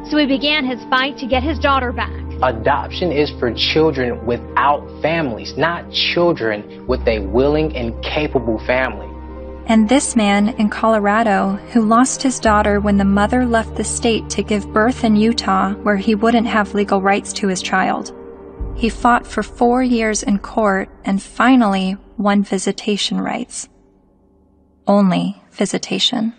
so he began his fight to get his daughter back. Adoption is for children without families, not children with a willing and capable family. And this man in Colorado who lost his daughter when the mother left the state to give birth in Utah where he wouldn't have legal rights to his child. He fought for 4 years in court and finally won visitation rights. Only visitation.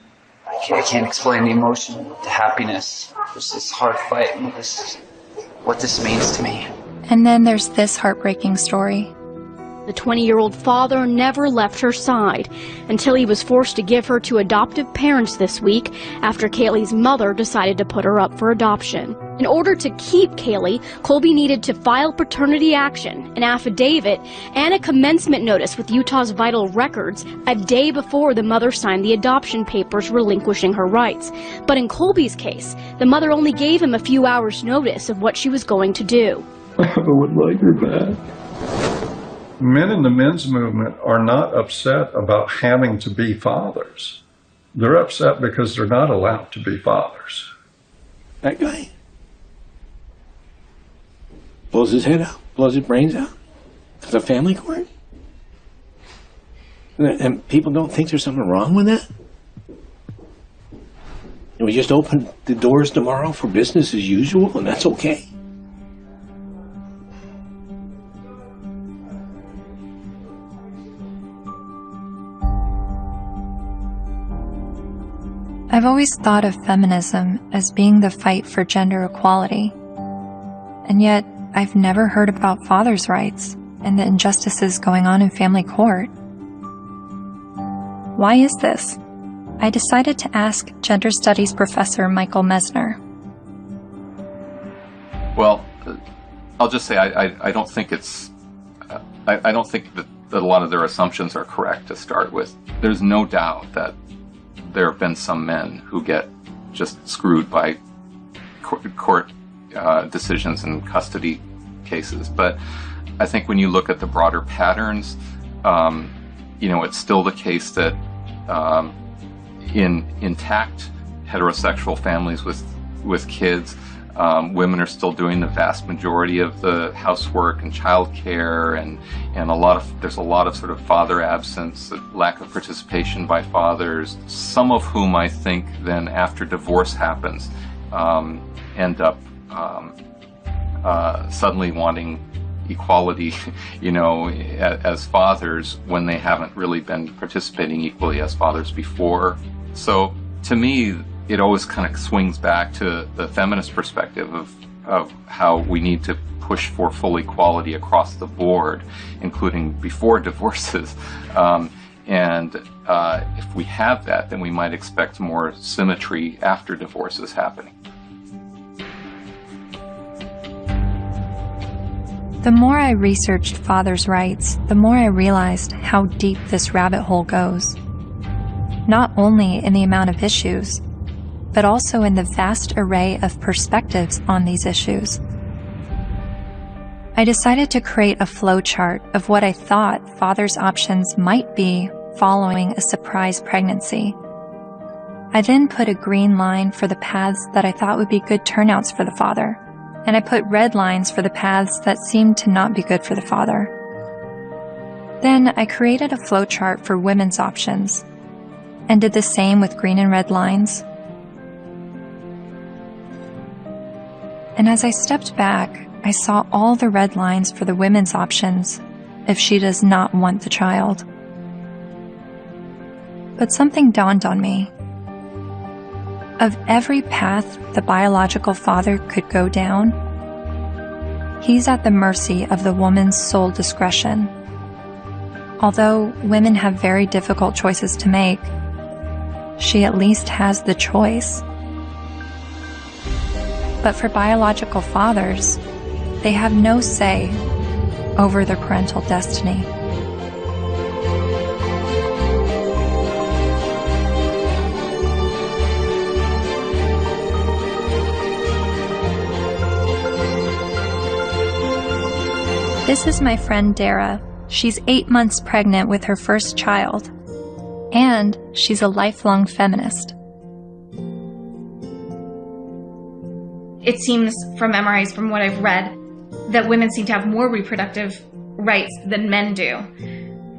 I can't explain the emotion, the happiness, just this hard fight, and what this means to me. And then there's this heartbreaking story. The 20-year-old father never left her side until he was forced to give her to adoptive parents this week after Kaylee's mother decided to put her up for adoption. In order to keep Kaylee, Colby needed to file paternity action, an affidavit, and a commencement notice with Utah's Vital Records a day before the mother signed the adoption papers relinquishing her rights. But in Colby's case, the mother only gave him a few hours' notice of what she was going to do. I would like her back. Men in the men's movement are not upset about having to be fathers. They're upset because they're not allowed to be fathers. That guy blows his head out, blows his brains out. Because of family court? And people don't think there's something wrong with that? And we just open the doors tomorrow for business as usual, and that's okay? I've always thought of feminism as being the fight for gender equality. And yet, I've never heard about fathers' rights and the injustices going on in family court. Why is this? I decided to ask gender studies professor Michael Mesner. Well, I'll just say I don't think it's... I don't think that a lot of their assumptions are correct to start with. There's no doubt that there have been some men who get just screwed by court decisions and custody cases. But I think when you look at the broader patterns, it's still the case that in intact heterosexual families with kids, women are still doing the vast majority of the housework and childcare, and there's a lot of sort of father absence, lack of participation by fathers. Some of whom I think then after divorce happens, end up suddenly wanting equality, as fathers when they haven't really been participating equally as fathers before. So to me, it always kind of swings back to the feminist perspective of how we need to push for full equality across the board, including before divorces. And if we have that, then we might expect more symmetry after divorces happening. The more I researched fathers' rights, the more I realized how deep this rabbit hole goes. Not only in the amount of issues, but also in the vast array of perspectives on these issues. I decided to create a flowchart of what I thought fathers' options might be following a surprise pregnancy. I then put a green line for the paths that I thought would be good turnouts for the father, and I put red lines for the paths that seemed to not be good for the father. Then I created a flowchart for women's options, and did the same with green and red lines. And as I stepped back, I saw all the red lines for the women's options if she does not want the child. But something dawned on me. Of every path the biological father could go down, he's at the mercy of the woman's sole discretion. Although women have very difficult choices to make, she at least has the choice. But for biological fathers, they have no say over their parental destiny. This is my friend Dara. She's 8 months pregnant with her first child, and she's a lifelong feminist. It seems from MRIs, from what I've read, that women seem to have more reproductive rights than men do.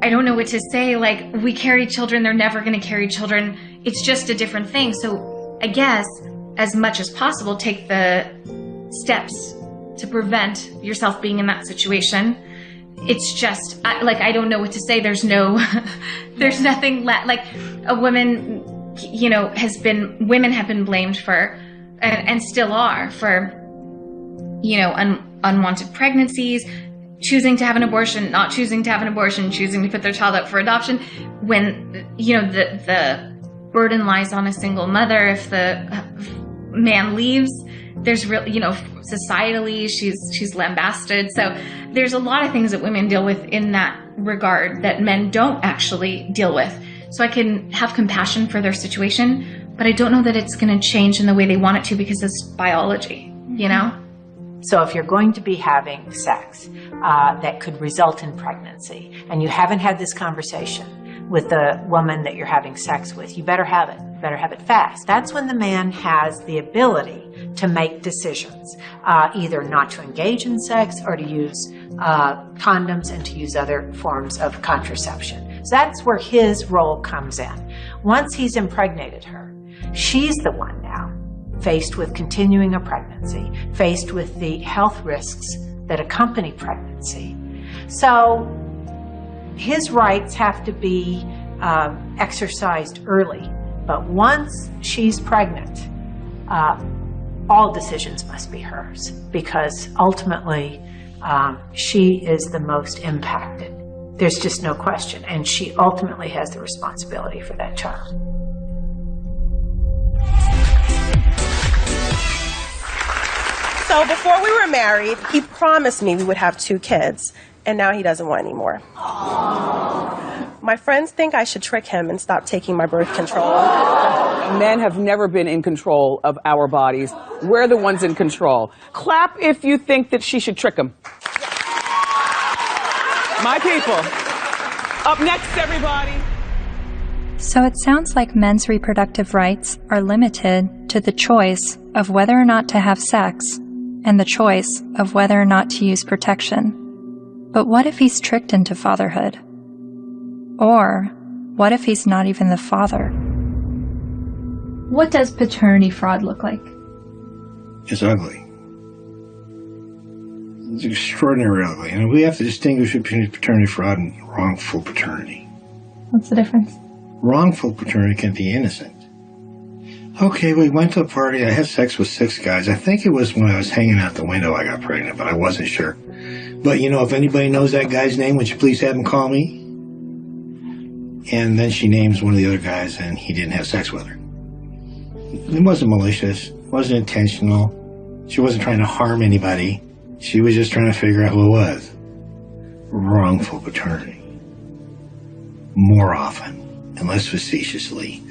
I don't know what to say, like, we carry children, they're never going to carry children. It's just a different thing. So I guess, as much as possible, take the steps to prevent yourself being in that situation. It's just, I don't know what to say. There's no, there's nothing like a woman, women have been blamed for, and still are, for, unwanted pregnancies, choosing to have an abortion, not choosing to have an abortion, choosing to put their child up for adoption, when, the burden lies on a single mother. If the man leaves, there's societally, she's lambasted. So there's a lot of things that women deal with in that regard that men don't actually deal with. So I can have compassion for their situation, but I don't know that it's going to change in the way they want it to, because it's biology, So if you're going to be having sex that could result in pregnancy, and you haven't had this conversation with the woman that you're having sex with, you better have it. Better have it fast. That's when the man has the ability to make decisions, either not to engage in sex or to use condoms and to use other forms of contraception. So that's where his role comes in. Once he's impregnated her, she's the one now faced with continuing a pregnancy, faced with the health risks that accompany pregnancy. So his rights have to be exercised early. But once she's pregnant, all decisions must be hers, because ultimately she is the most impacted. There's just no question. And she ultimately has the responsibility for that child. So before we were married, he promised me we would have 2 kids, and now he doesn't want any more. My friends think I should trick him and stop taking my birth control. Men have never been in control of our bodies. We're the ones in control. Clap if you think that she should trick him. My people. Up next, everybody. So it sounds like men's reproductive rights are limited to the choice of whether or not to have sex and the choice of whether or not to use protection. But what if he's tricked into fatherhood? Or what if he's not even the father? What does paternity fraud look like? It's ugly. It's extraordinarily ugly. And we have to distinguish between paternity fraud and wrongful paternity. What's the difference? Wrongful paternity can be innocent. Okay, we went to a party. I had sex with 6 guys. I think it was when I was hanging out the window I got pregnant, but I wasn't sure. But, if anybody knows that guy's name, would you please have him call me? And then she names one of the other guys, and he didn't have sex with her. It wasn't malicious. It wasn't intentional. She wasn't trying to harm anybody. She was just trying to figure out who it was. Wrongful paternity. More often, and less facetiously,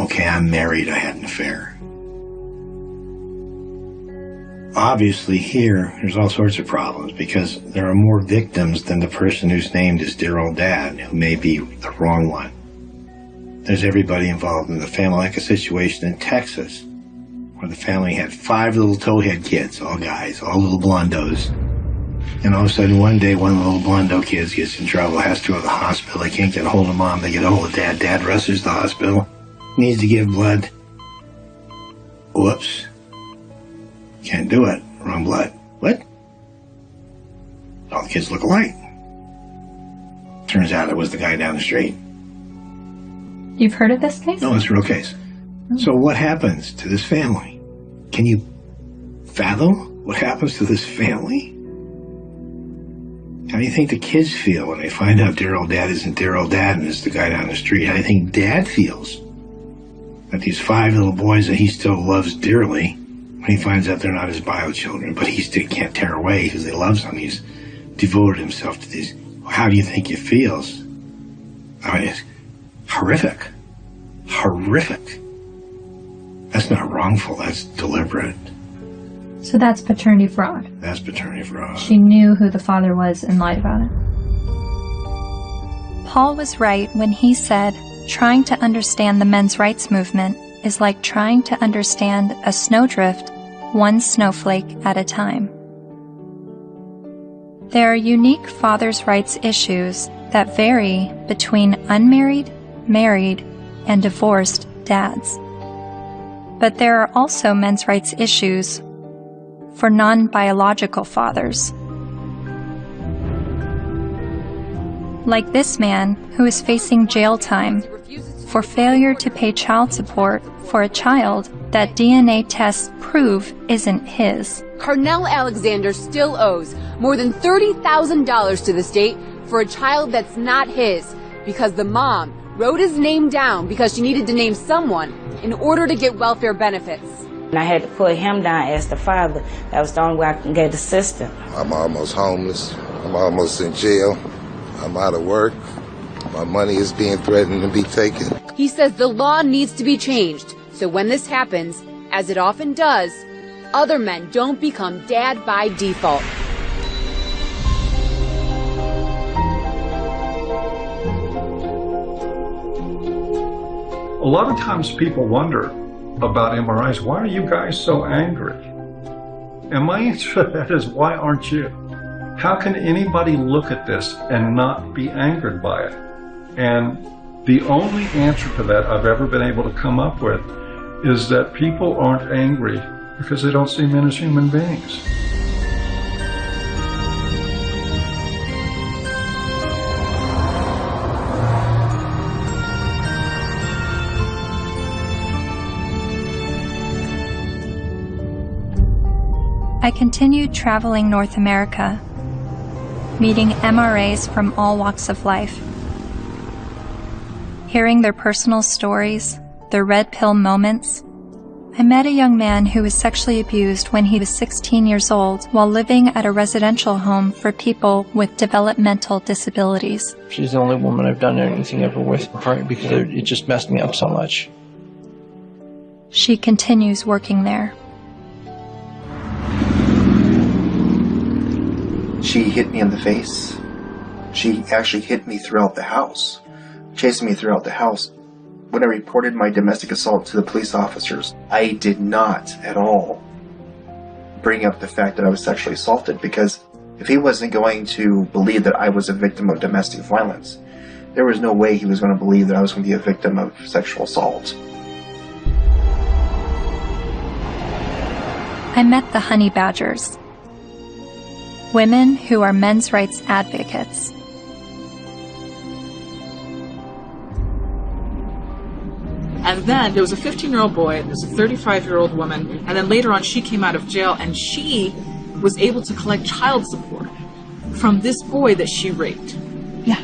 okay, I'm married, I had an affair. Obviously here, there's all sorts of problems, because there are more victims than the person who's named as dear old dad, who may be the wrong one. There's everybody involved in the family, like a situation in Texas where the family had 5 little towhead kids, all guys, all little blondos. And all of a sudden, one day, one of the little blondo kids gets in trouble, has to go to the hospital. They can't get a hold of mom. They get a hold of dad. Dad rushes to the hospital. Needs to give blood. Whoops. Can't do it. Wrong blood. What? All the kids look alike. Turns out it was the guy down the street. You've heard of this case? No, it's a real case. So what happens to this family? Can you fathom what happens to this family? How do you think the kids feel when they find out their old dad isn't their old dad and is the guy down the street? How do you think dad feels that these 5 little boys that he still loves dearly, when he finds out they're not his bio children, but he still can't tear away because he loves them. He's devoted himself to these. How do you think it feels? I mean, it's horrific. Horrific. That's not wrongful, that's deliberate. So that's paternity fraud. That's paternity fraud. She knew who the father was and lied about it. Paul was right when he said, trying to understand the men's rights movement is like trying to understand a snowdrift, one snowflake at a time. There are unique fathers' rights issues that vary between unmarried, married, and divorced dads. But there are also men's rights issues for non-biological fathers. Like this man who is facing jail time for failure to pay child support for a child that DNA tests prove isn't his. Carnell Alexander still owes more than $30,000 to the state for a child that's not his because the mom wrote his name down because she needed to name someone in order to get welfare benefits. And I had to put him down as the father. That was the only way I can get the system. I'm almost homeless. I'm almost in jail. I'm out of work. My money is being threatened to be taken. He says the law needs to be changed, so when this happens, as it often does, other men don't become dad by default. A lot of times people wonder about MRIs, why are you guys so angry? And my answer to that is, why aren't you? How can anybody look at this and not be angered by it? And the only answer to that I've ever been able to come up with is that people aren't angry because they don't see men as human beings. I continued traveling North America, meeting MRAs from all walks of life, hearing their personal stories, their red pill moments. I met a young man who was sexually abused when he was 16 years old while living at a residential home for people with developmental disabilities. She's the only woman I've done anything ever with, partly because it just messed me up so much. She continues working there. She hit me in the face. She actually hit me throughout the house, chasing me throughout the house. When I reported my domestic assault to the police officers, I did not at all bring up the fact that I was sexually assaulted, because if he wasn't going to believe that I was a victim of domestic violence, there was no way he was going to believe that I was going to be a victim of sexual assault. I met the honey badgers, women who are men's rights advocates. And then there was a 15-year-old boy, there was a 35-year-old woman, and then later on she came out of jail and she was able to collect child support from this boy that she raped. Yeah.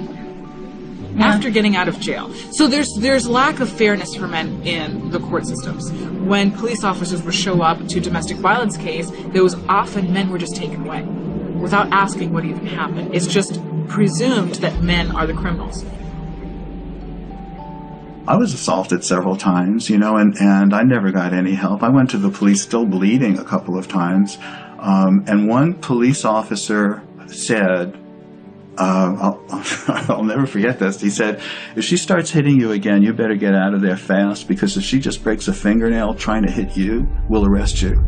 After getting out of jail. So there's lack of fairness for men in the court systems. When police officers would show up to domestic violence case, there was often men were just taken away without asking what even happened. It's just presumed that men are the criminals. I was assaulted several times, and I never got any help. I went to the police still bleeding a couple of times. And one police officer said, I'll never forget this. He said, if she starts hitting you again, you better get out of there fast, because if she just breaks a fingernail trying to hit you, we'll arrest you.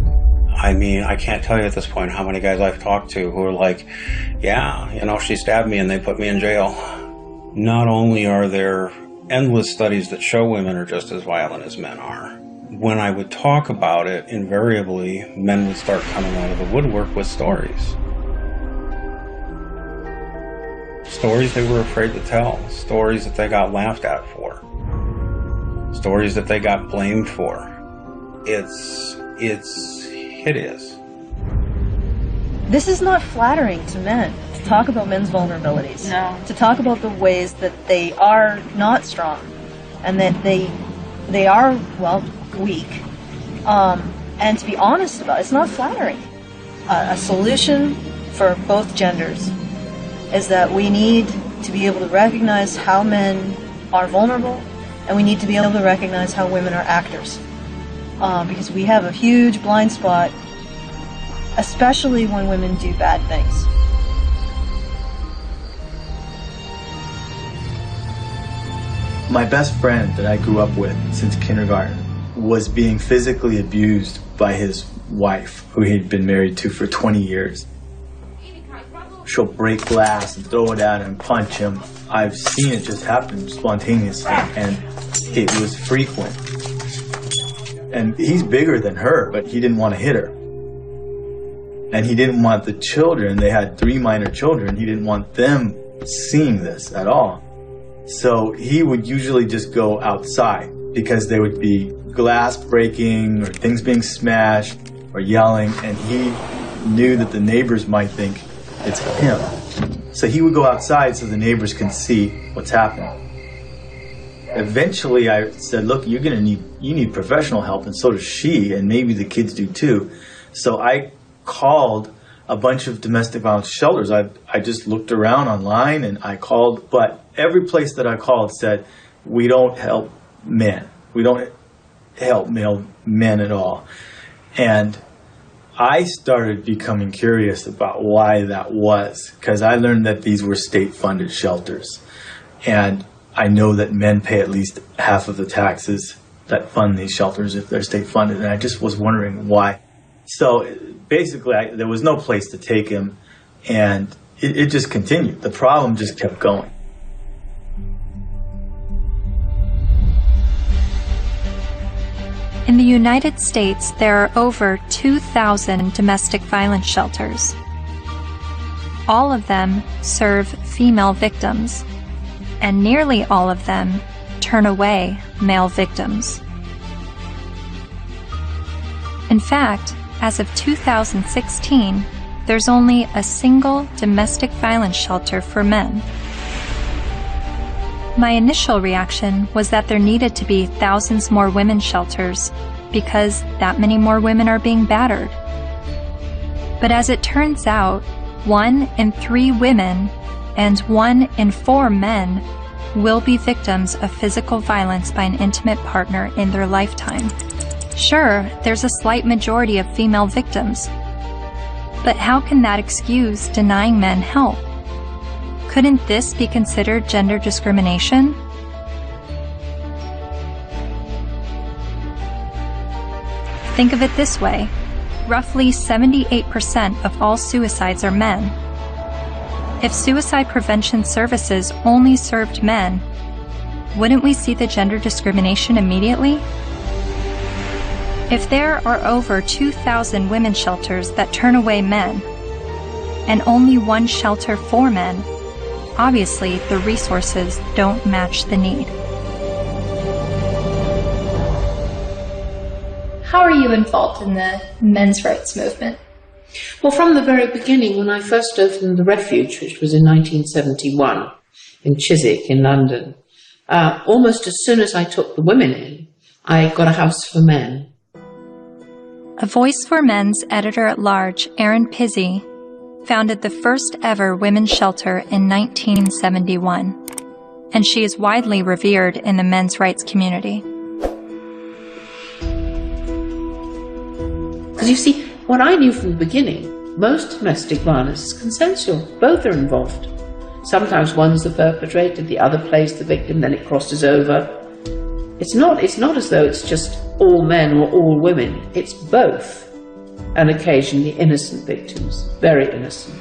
I mean, I can't tell you at this point how many guys I've talked to who are like, yeah, you know, she stabbed me and they put me in jail. Not only are there endless studies that show women are just as violent as men are, when I would talk about it, invariably, men would start coming out of the woodwork with stories. Stories they were afraid to tell, stories that they got laughed at for, stories that they got blamed for. It's hideous. This is not flattering to men, to talk about men's vulnerabilities. No. To talk about the ways that they are not strong, and that they are, well, weak. And to be honest about it, it's not flattering. A solution for both genders is that we need to be able to recognize how men are vulnerable, and we need to be able to recognize how women are actors. Because we have a huge blind spot, especially when women do bad things. My best friend that I grew up with since kindergarten was being physically abused by his wife, who he'd been married to for 20 years. She'll break glass and throw it at him, punch him. I've seen it just happen spontaneously, and it was frequent. And he's bigger than her, but he didn't want to hit her. And he didn't want the children, they had 3 minor children, he didn't want them seeing this at all. So he would usually just go outside, because there would be glass breaking or things being smashed or yelling, and he knew that the neighbors might think it's him. So he would go outside so the neighbors can see what's happening. Eventually I said, look, you need professional help, and so does she, and maybe the kids do too. So I called a bunch of domestic violence shelters. I just looked around online and I called, but every place that I called said, we don't help men. We don't help male men at all. And I started becoming curious about why that was, because I learned that these were state-funded shelters. And I know that men pay at least half of the taxes that fund these shelters if they're state-funded, and I just was wondering why. So basically, there was no place to take him, and it just continued. The problem just kept going. In the United States, there are over 2,000 domestic violence shelters. All of them serve female victims, and nearly all of them turn away male victims. In fact, as of 2016, there's only a single domestic violence shelter for men. My initial reaction was that there needed to be thousands more women's shelters because that many more women are being battered. But as it turns out, 1 in 3 women and 1 in 4 men will be victims of physical violence by an intimate partner in their lifetime. Sure, there's a slight majority of female victims, but how can that excuse denying men help? Couldn't this be considered gender discrimination? Think of it this way. Roughly 78% of all suicides are men. If suicide prevention services only served men, wouldn't we see the gender discrimination immediately? If there are over 2,000 women's shelters that turn away men, and only 1 shelter for men, obviously the resources don't match the need. How are you involved in the men's rights movement? Well, from the very beginning, when I first opened the Refuge, which was in 1971 in Chiswick in London, almost as soon as I took the women in, I got a house for men. A Voice for Men's editor-at-large, Erin Pizzey, founded the first ever women's shelter in 1971, and she is widely revered in the men's rights community. Because you see, what I knew from the beginning, most domestic violence is consensual. Both are involved. Sometimes one's the perpetrator, the other plays the victim, then it crosses over. It's not as though it's just all men or all women. It's both. And occasionally innocent victims, very innocent.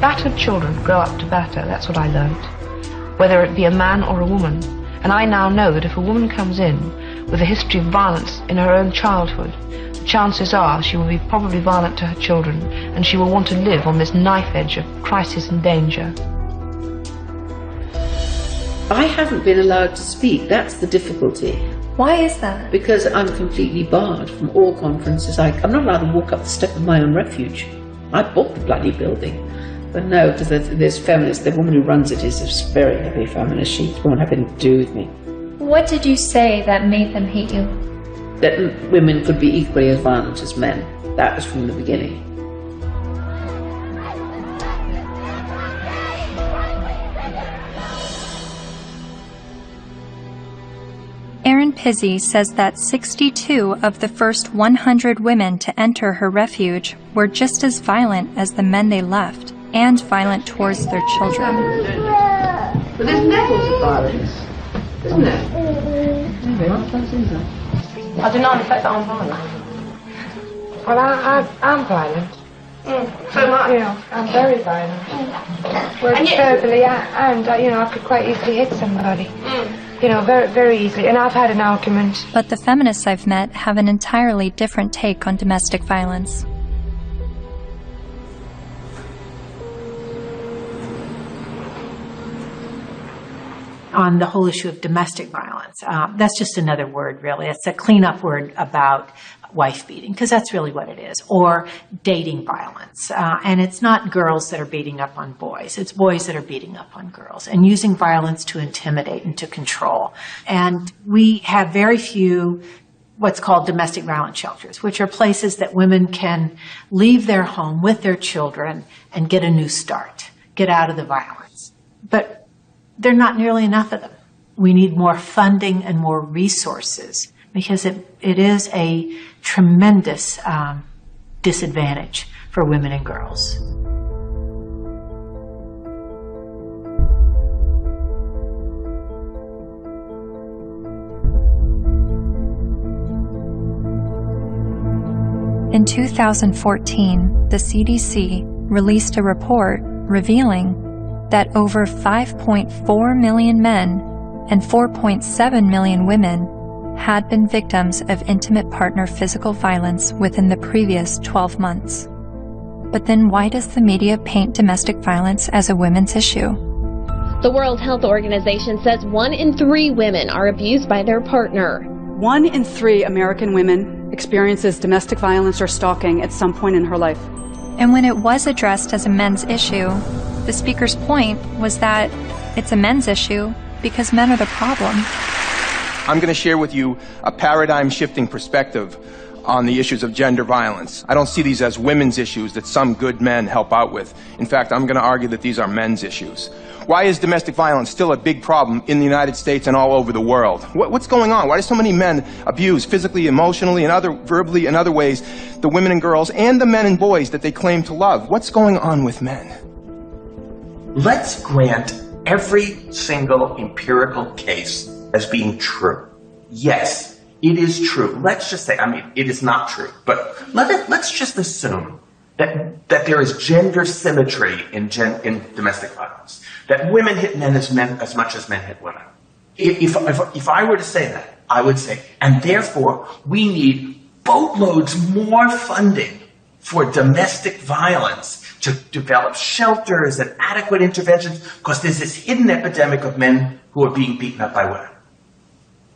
Battered children grow up to batter, that's what I learned. Whether it be a man or a woman. And I now know that if a woman comes in with a history of violence in her own childhood, the chances are she will be probably violent to her children, and she will want to live on this knife edge of crisis and danger. I haven't been allowed to speak, that's the difficulty. Why is that? Because I'm completely barred from all conferences. I'm not allowed to walk up the step of my own refuge. I bought the bloody building. But no, because there's feminists, the woman who runs it is a very heavy feminist. She won't have anything to do with me. What did you say that made them hate you? That women could be equally as violent as men. That was from the beginning. Erin Pizzey says that 62 of the first 100 women to enter her refuge were just as violent as the men they left, and violent towards their children. But there's levels of violence, isn't there? I do not affect that I'm violent. Well, I'm violent. So much. You know, I'm very violent. Well, verbally, and you know, I could quite easily hit somebody. You know, very, very easily. And I've had an argument. But the feminists I've met have an entirely different take on domestic violence. On the whole issue of domestic violence, that's just another word, really. It's a cleanup word about wife beating, because that's really what it is, or dating violence. And it's not girls that are beating up on boys. It's boys that are beating up on girls and using violence to intimidate and to control. And we have very few what's called domestic violence shelters, which are places that women can leave their home with their children and get a new start, get out of the violence. But there are not nearly enough of them. We need more funding and more resources, because it is a tremendous disadvantage for women and girls. In 2014, the CDC released a report revealing that over 5.4 million men and 4.7 million women had been victims of intimate partner physical violence within the previous 12 months. But then why does the media paint domestic violence as a women's issue? The World Health Organization says 1 in 3 women are abused by their partner. 1 in 3 American women experiences domestic violence or stalking at some point in her life. And when it was addressed as a men's issue, the speaker's point was that it's a men's issue because men are the problem. I'm going to share with you a paradigm-shifting perspective on the issues of gender violence. I don't see these as women's issues that some good men help out with. In fact, I'm going to argue that these are men's issues. Why is domestic violence still a big problem in the United States and all over the world? What's going on? Why do so many men abuse physically, emotionally, and verbally and other ways the women and girls and the men and boys that they claim to love? What's going on with men? Let's grant every single empirical case as being true. Yes, it is true. Let's just say, it is not true, but let's just assume that there is gender symmetry in domestic violence, that women hit men as much as men hit women. If I were to say that, I would say, and therefore we need boatloads more funding for domestic violence, to develop shelters and adequate interventions, because there's this hidden epidemic of men who are being beaten up by women.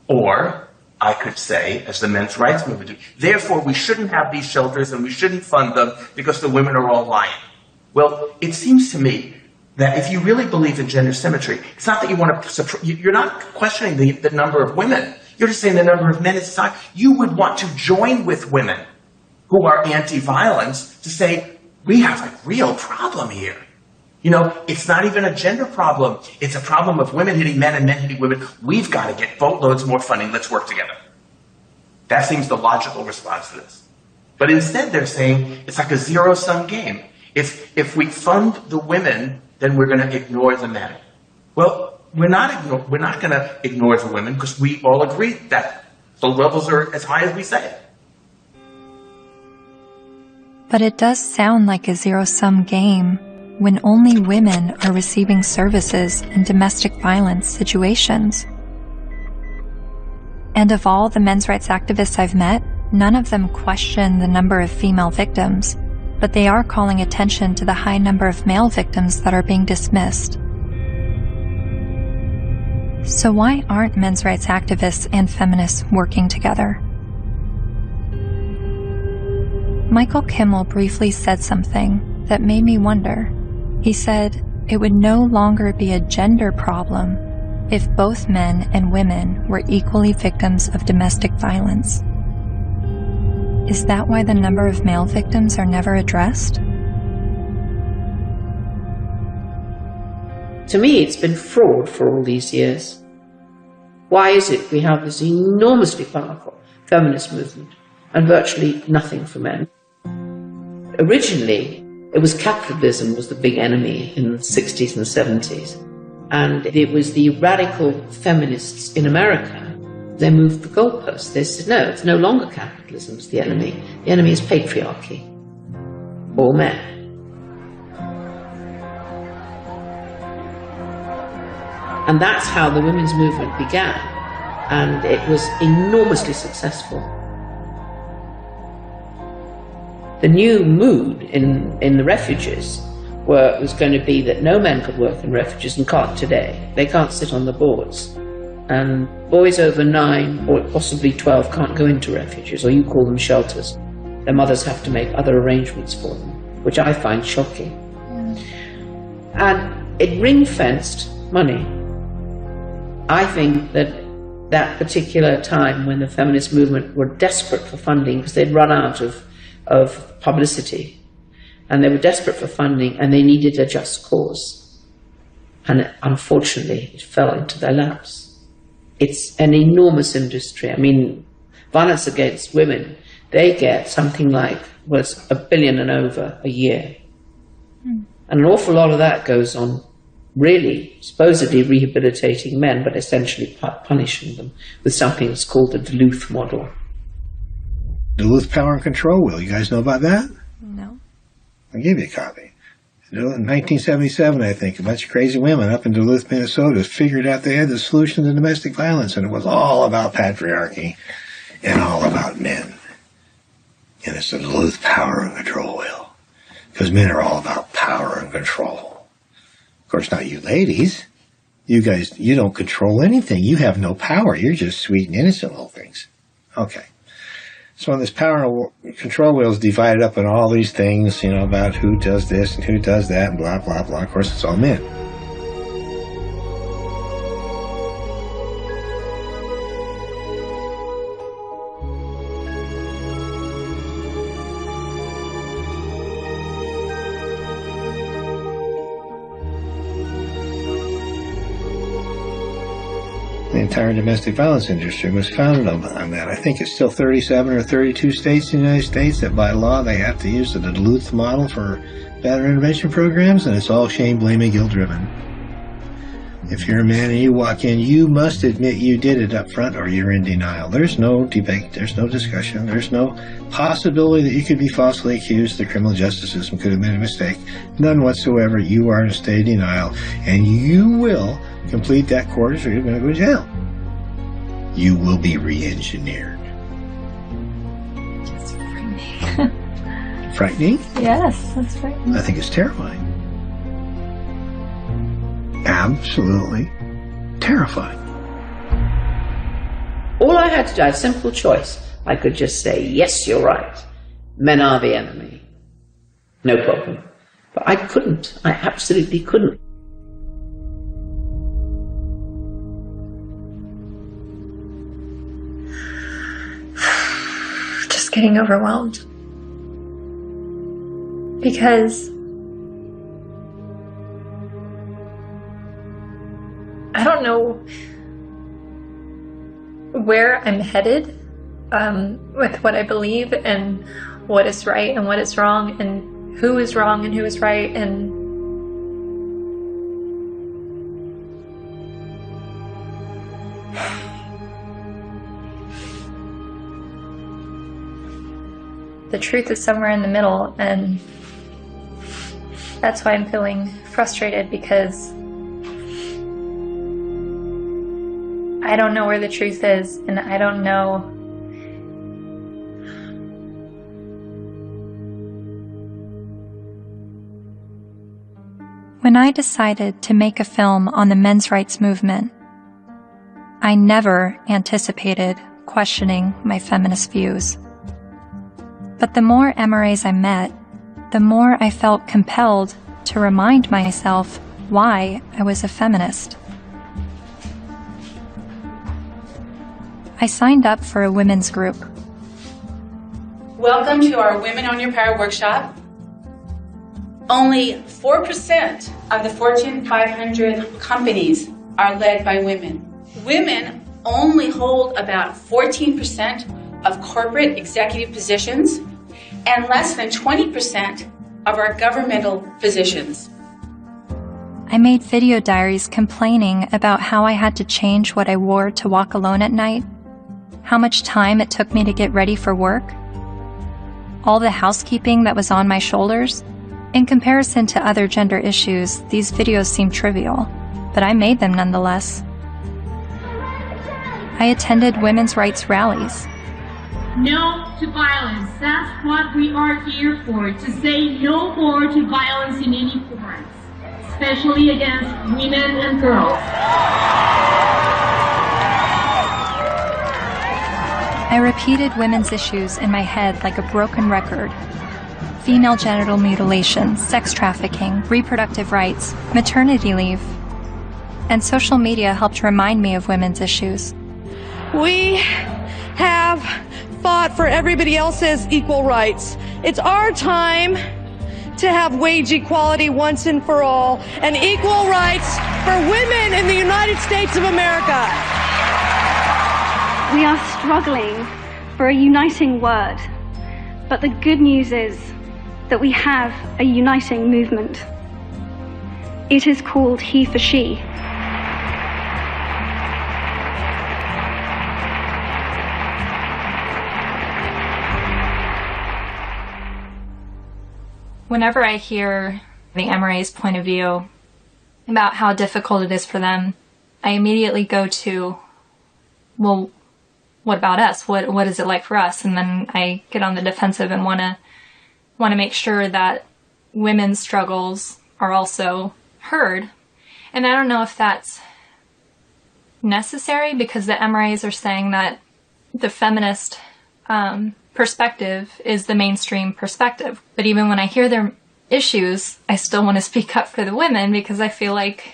Or I could say, as the men's rights movement do, therefore we shouldn't have these shelters and we shouldn't fund them because the women are all lying. Well, it seems to me that if you really believe in gender symmetry, it's not that you want to, you're not questioning the number of women. You're just saying the number of men in society. You would want to join with women who are anti-violence to say, we have a real problem here. You know, it's not even a gender problem. It's a problem of women hitting men and men hitting women. We've got to get boatloads more funding. Let's work together. That seems the logical response to this. But instead they're saying it's like a zero-sum game. If we fund the women, then we're going to ignore the men. Well, we're not going to ignore the women because we all agree that the levels are as high as we say. But it does sound like a zero-sum game when only women are receiving services in domestic violence situations. And of all the men's rights activists I've met, none of them question the number of female victims, but they are calling attention to the high number of male victims that are being dismissed. So why aren't men's rights activists and feminists working together? Michael Kimmel briefly said something that made me wonder. He said it would no longer be a gender problem if both men and women were equally victims of domestic violence. Is that why the number of male victims are never addressed? To me, it's been fraud for all these years. Why is it we have this enormously powerful feminist movement and virtually nothing for men? Originally, it was capitalism was the big enemy in the 60s and 70s. And it was the radical feminists in America. They moved the goalposts. They said, no, it's no longer capitalism is the enemy. The enemy is patriarchy. All men. And that's how the women's movement began. And it was enormously successful. The new mood in the refuges was going to be that no men could work in refuges and can't today. They can't sit on the boards. And boys over 9 or possibly 12 can't go into refuges, or you call them shelters. Their mothers have to make other arrangements for them, which I find shocking. And it ring-fenced money. I think that that particular time when the feminist movement were desperate for funding because they'd run out of publicity, and they were desperate for funding, and they needed a just cause. And unfortunately, it fell into their laps. It's an enormous industry. I mean, violence against women, they get something like, well, it's $1 billion and over a year. And an awful lot of that goes on really supposedly rehabilitating men, but essentially punishing them with something that's called the Duluth model. Duluth Power and Control Wheel. You guys know about that? No. I'll give you a copy. In 1977, I think, a bunch of crazy women up in Duluth, Minnesota figured out they had the solution to domestic violence, and it was all about patriarchy and all about men. And it's the Duluth Power and Control Wheel. Because men are all about power and control. Of course, not you ladies. You guys, you don't control anything. You have no power. You're just sweet and innocent little things. Okay. So when this power and control wheel is divided up in all these things, you know, about who does this and who does that and blah, blah, blah. Of course, it's all men. The entire domestic violence industry was founded on that. I think it's still 37 or 32 states in the United States that by law they have to use the Duluth model for battery intervention programs, and it's all shame, blame, and guilt driven. If you're a man and you walk in, you must admit you did it up front or you're in denial. There's no debate, there's no discussion, there's no possibility that you could be falsely accused. The criminal justice system could have made a mistake. None whatsoever. You are in a state of denial, and you will complete that course or you're going to go to jail. You will be re-engineered. That's frightening. Frightening? Yes, that's frightening. I think it's terrifying. Absolutely terrifying. All I had to do, I had a simple choice. I could just say, yes, you're right. Men are the enemy. No problem. But I couldn't. I absolutely couldn't. Just getting overwhelmed. Because I don't know where I'm headed with what I believe and what is right and what is wrong, and who is wrong and who is right, and the truth is somewhere in the middle, and that's why I'm feeling frustrated, because I don't know where the truth is, and I don't know When I decided to make a film on the men's rights movement, I never anticipated questioning my feminist views. But the more MRAs I met, the more I felt compelled to remind myself why I was a feminist. I signed up for a women's group. Welcome to our Women on Your Power workshop. Only 4% of the Fortune 500 companies are led by women. Women only hold about 14% of corporate executive positions and less than 20% of our governmental positions. I made video diaries complaining about how I had to change what I wore to walk alone at night, how much time it took me to get ready for work, all the housekeeping that was on my shoulders. In comparison to other gender issues, these videos seem trivial, but I made them nonetheless. I attended women's rights rallies. No to violence. That's what we are here for, to say no more to violence in any form, especially against women and girls. I repeated women's issues in my head like a broken record. Female genital mutilation, sex trafficking, reproductive rights, maternity leave. And social media helped remind me of women's issues. We have fought for everybody else's equal rights. It's our time to have wage equality once and for all, and equal rights for women in the United States of America. We are struggling for a uniting word, but the good news is that we have a uniting movement. It is called He for She. Whenever I hear the MRA's point of view about how difficult it is for them, I immediately go to, well, what about us? What is it like for us? And then I get on the defensive and want to make sure that women's struggles are also heard. And I don't know if that's necessary, because the MRAs are saying that the feminist perspective is the mainstream perspective. But even when I hear their issues, I still want to speak up for the women, because I feel like,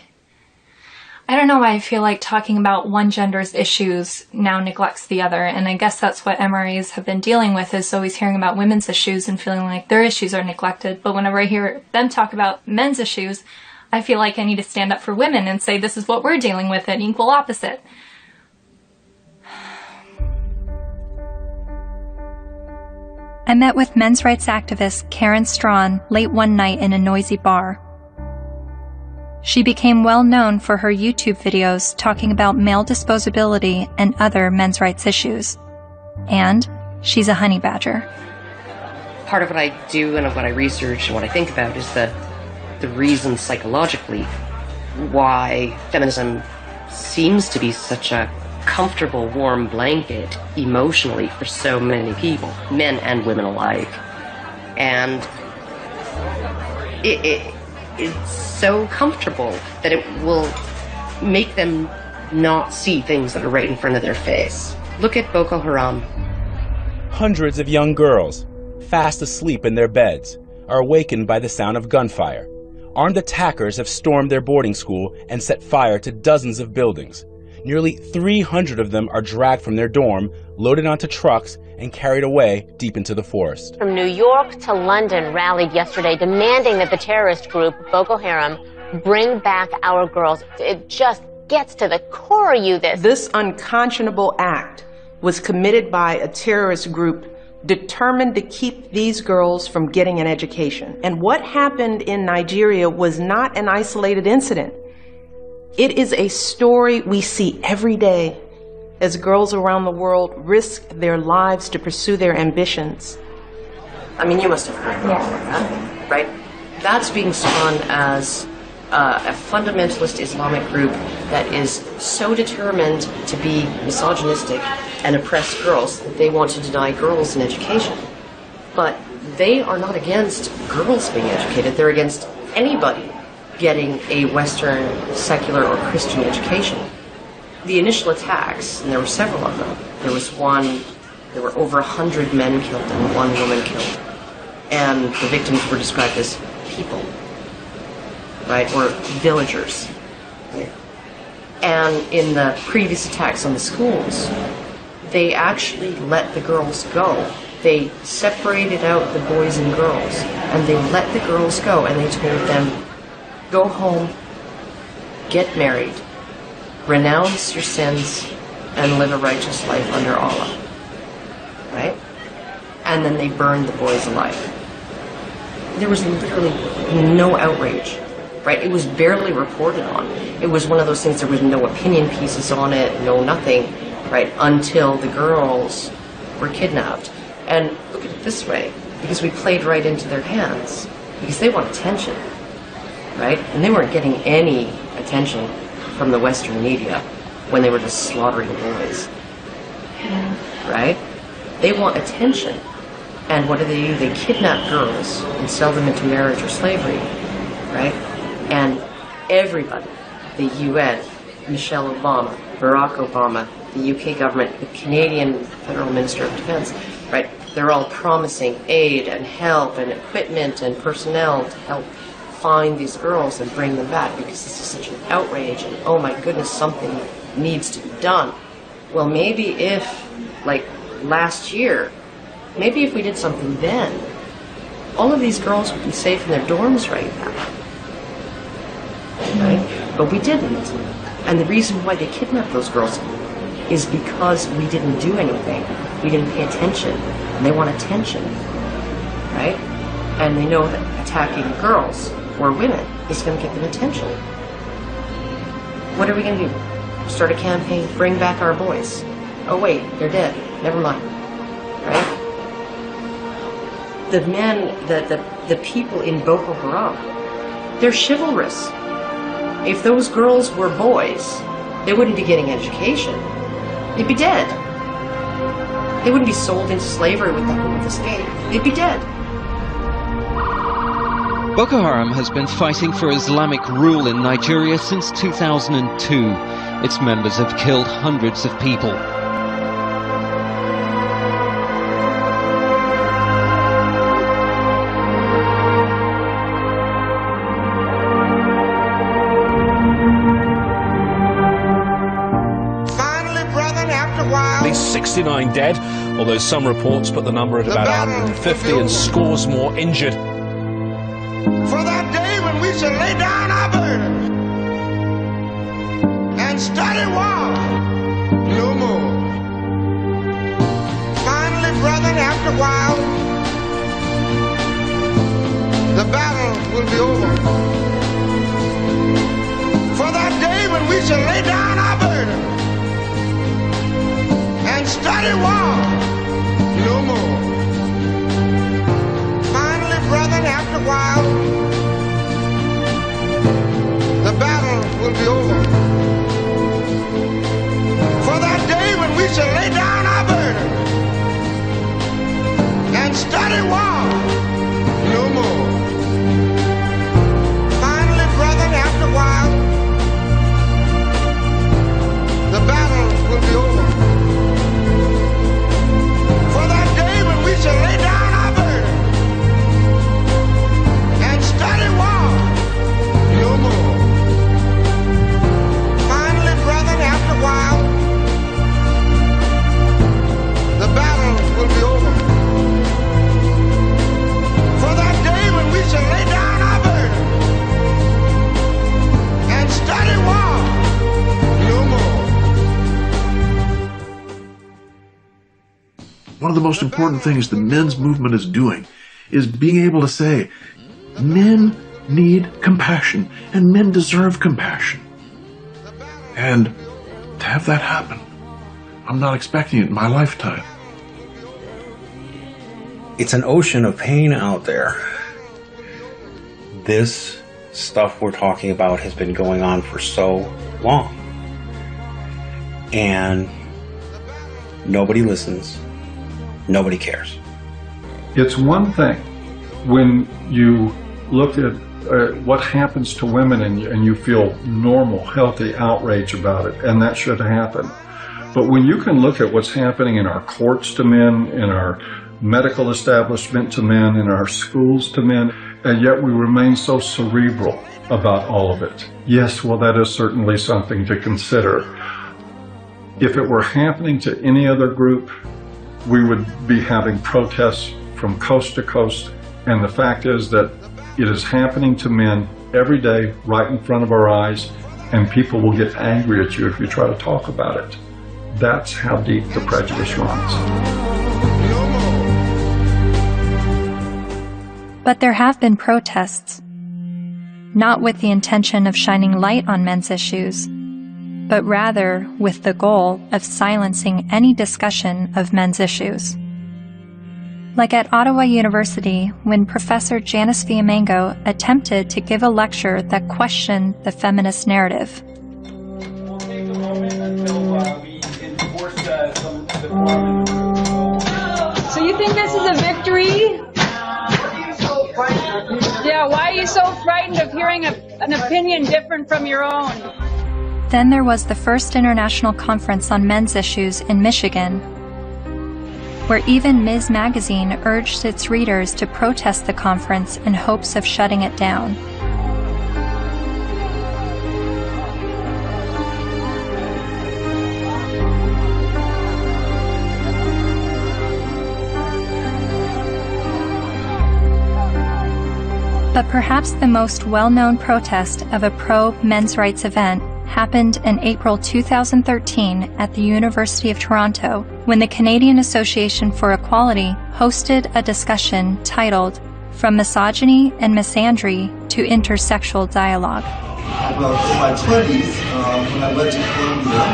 I don't know why I feel like talking about one gender's issues now neglects the other. And I guess that's what MRAs have been dealing with, is always hearing about women's issues and feeling like their issues are neglected. But whenever I hear them talk about men's issues, I feel like I need to stand up for women and say, this is what we're dealing with, an equal opposite. I met with men's rights activist Karen Strawn late one night in a noisy bar. She became well known for her YouTube videos talking about male disposability and other men's rights issues. And she's a honey badger. Part of what I do and what I research and what I think about is the reason psychologically why feminism seems to be such a comfortable, warm blanket emotionally for so many people, men and women alike. And it's so comfortable that it will make them not see things that are right in front of their face. Look at Boko Haram. Hundreds of young girls, fast asleep in their beds, are awakened by the sound of gunfire. Armed attackers have stormed their boarding school and set fire to dozens of buildings. Nearly 300 of them are dragged from their dorm, loaded onto trucks, and carried away deep into the forest. From New York to London rallied yesterday demanding that the terrorist group Boko Haram bring back our girls. It just gets to the core of you. This unconscionable act was committed by a terrorist group determined to keep these girls from getting an education. And what happened in Nigeria was not an isolated incident. It is a story we see every day as girls around the world risk their lives to pursue their ambitions. I mean, you must have heard about that, right? That's being spun as a fundamentalist Islamic group that is so determined to be misogynistic and oppress girls that they want to deny girls an education. But they are not against girls being educated. They're against anybody getting a Western secular or Christian education. The initial attacks, and there were several of them, there were over 100 men killed and 1 woman killed. And the victims were described as people, right, or villagers. And in the previous attacks on the schools, they actually let the girls go. They separated out the boys and girls, and they let the girls go, and they told them, go home, get married, renounce your sins, and live a righteous life under Allah. Right? And then they burned the boys alive. There was literally no outrage, right? It was barely reported on. It was one of those things, there was no opinion pieces on it, no nothing, right? Until the girls were kidnapped. And look at it this way, because we played right into their hands, because they want attention, right? And they weren't getting any attention from the Western media when they were just slaughtering boys, right? They want attention. And what do? They kidnap girls and sell them into marriage or slavery, right? And everybody, the UN, Michelle Obama, Barack Obama, the UK government, the Canadian Federal Minister of Defense, right? They're all promising aid and help and equipment and personnel to help find these girls and bring them back, because this is such an outrage and oh my goodness, something needs to be done. Well, maybe if, like last year, maybe if we did something then, all of these girls would be safe in their dorms right now. Right? But we didn't. And the reason why they kidnapped those girls is because we didn't do anything. We didn't pay attention. And they want attention. Right? And they know that attacking girls or women is going to get them attention. What are we going to do? Start a campaign, bring back our boys. Oh wait, they're dead. Never mind. Right? The men, the people in Boko Haram, they're chivalrous. If those girls were boys, they wouldn't be getting education. They'd be dead. They wouldn't be sold into slavery with the hope of escape. They'd be dead. Boko Haram has been fighting for Islamic rule in Nigeria since 2002. Its members have killed hundreds of people. At least 69 dead, although some reports put the number at about 150 and scores more injured. For that day when we shall lay down our burdens and study war no more. Finally, brethren, after a while, the battle will be over. For that day when we shall lay down our burdens and study war no more. Finally, brethren, after a while, the battle will be over. For that day when we shall lay down our burdens and study war no more. Finally, brethren, after a while, the battle will be over. For that day when we shall lay down our burdens and study war no more. Finally, brethren, after a while, the battle will be over. the most important things the men's movement is doing is being able to say, men need compassion, and men deserve compassion. And to have that happen, I'm not expecting it in my lifetime. It's an ocean of pain out there. This stuff we're talking about has been going on for so long. And nobody listens. Nobody cares. It's one thing when you look at what happens to women and you feel normal, healthy outrage about it, and that should happen. But when you can look at what's happening in our courts to men, in our medical establishment to men, in our schools to men, and yet we remain so cerebral about all of it. Yes, well, that is certainly something to consider. If it were happening to any other group, we would be having protests from coast to coast, and the fact is that it is happening to men every day right in front of our eyes, and people will get angry at you if you try to talk about it. That's how deep the prejudice runs. But there have been protests, not with the intention of shining light on men's issues, but rather with the goal of silencing any discussion of men's issues. Like at Ottawa University, when Professor Janice Villamango attempted to give a lecture that questioned the feminist narrative. So you think this is a victory? Yeah, why are you so frightened of hearing an opinion different from your own? Then there was the first International Conference on Men's Issues in Michigan, where even Ms. Magazine urged its readers to protest the conference in hopes of shutting it down. But perhaps the most well-known protest of a pro-men's rights event happened in April 2013 at the University of Toronto, when the Canadian Association for Equality hosted a discussion titled From Misogyny and Misandry to Intersexual Dialogue. Well, in my 20s, when I went to Columbia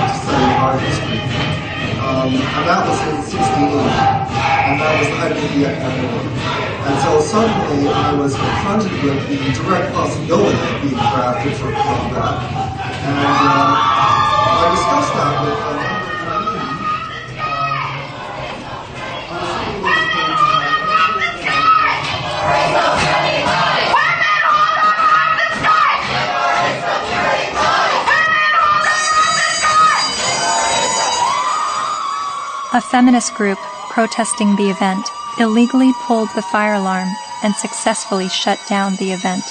to study art history, and that was in 68, and that was the height of the epidemic. And so suddenly I was confronted with the direct possibility of being drafted for combat. And I discussed that with a feminist group protesting the event illegally pulled the fire alarm and successfully shut down the event.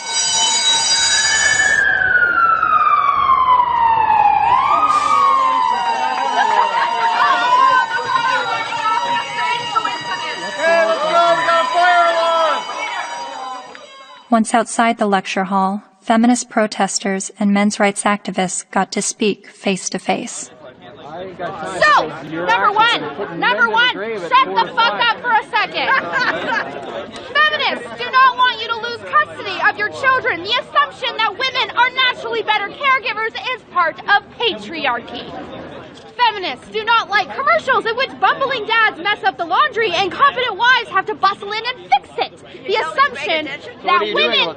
Once outside the lecture hall, feminist protesters and men's rights activists got to speak face to face. So, number one, shut the fuck up for a second. Feminists do not want you to lose custody of your children. The assumption that women are naturally better caregivers is part of patriarchy. Feminists do not like commercials in which bumbling dads mess up the laundry and confident wives have to bustle in and fix it. The assumption that women...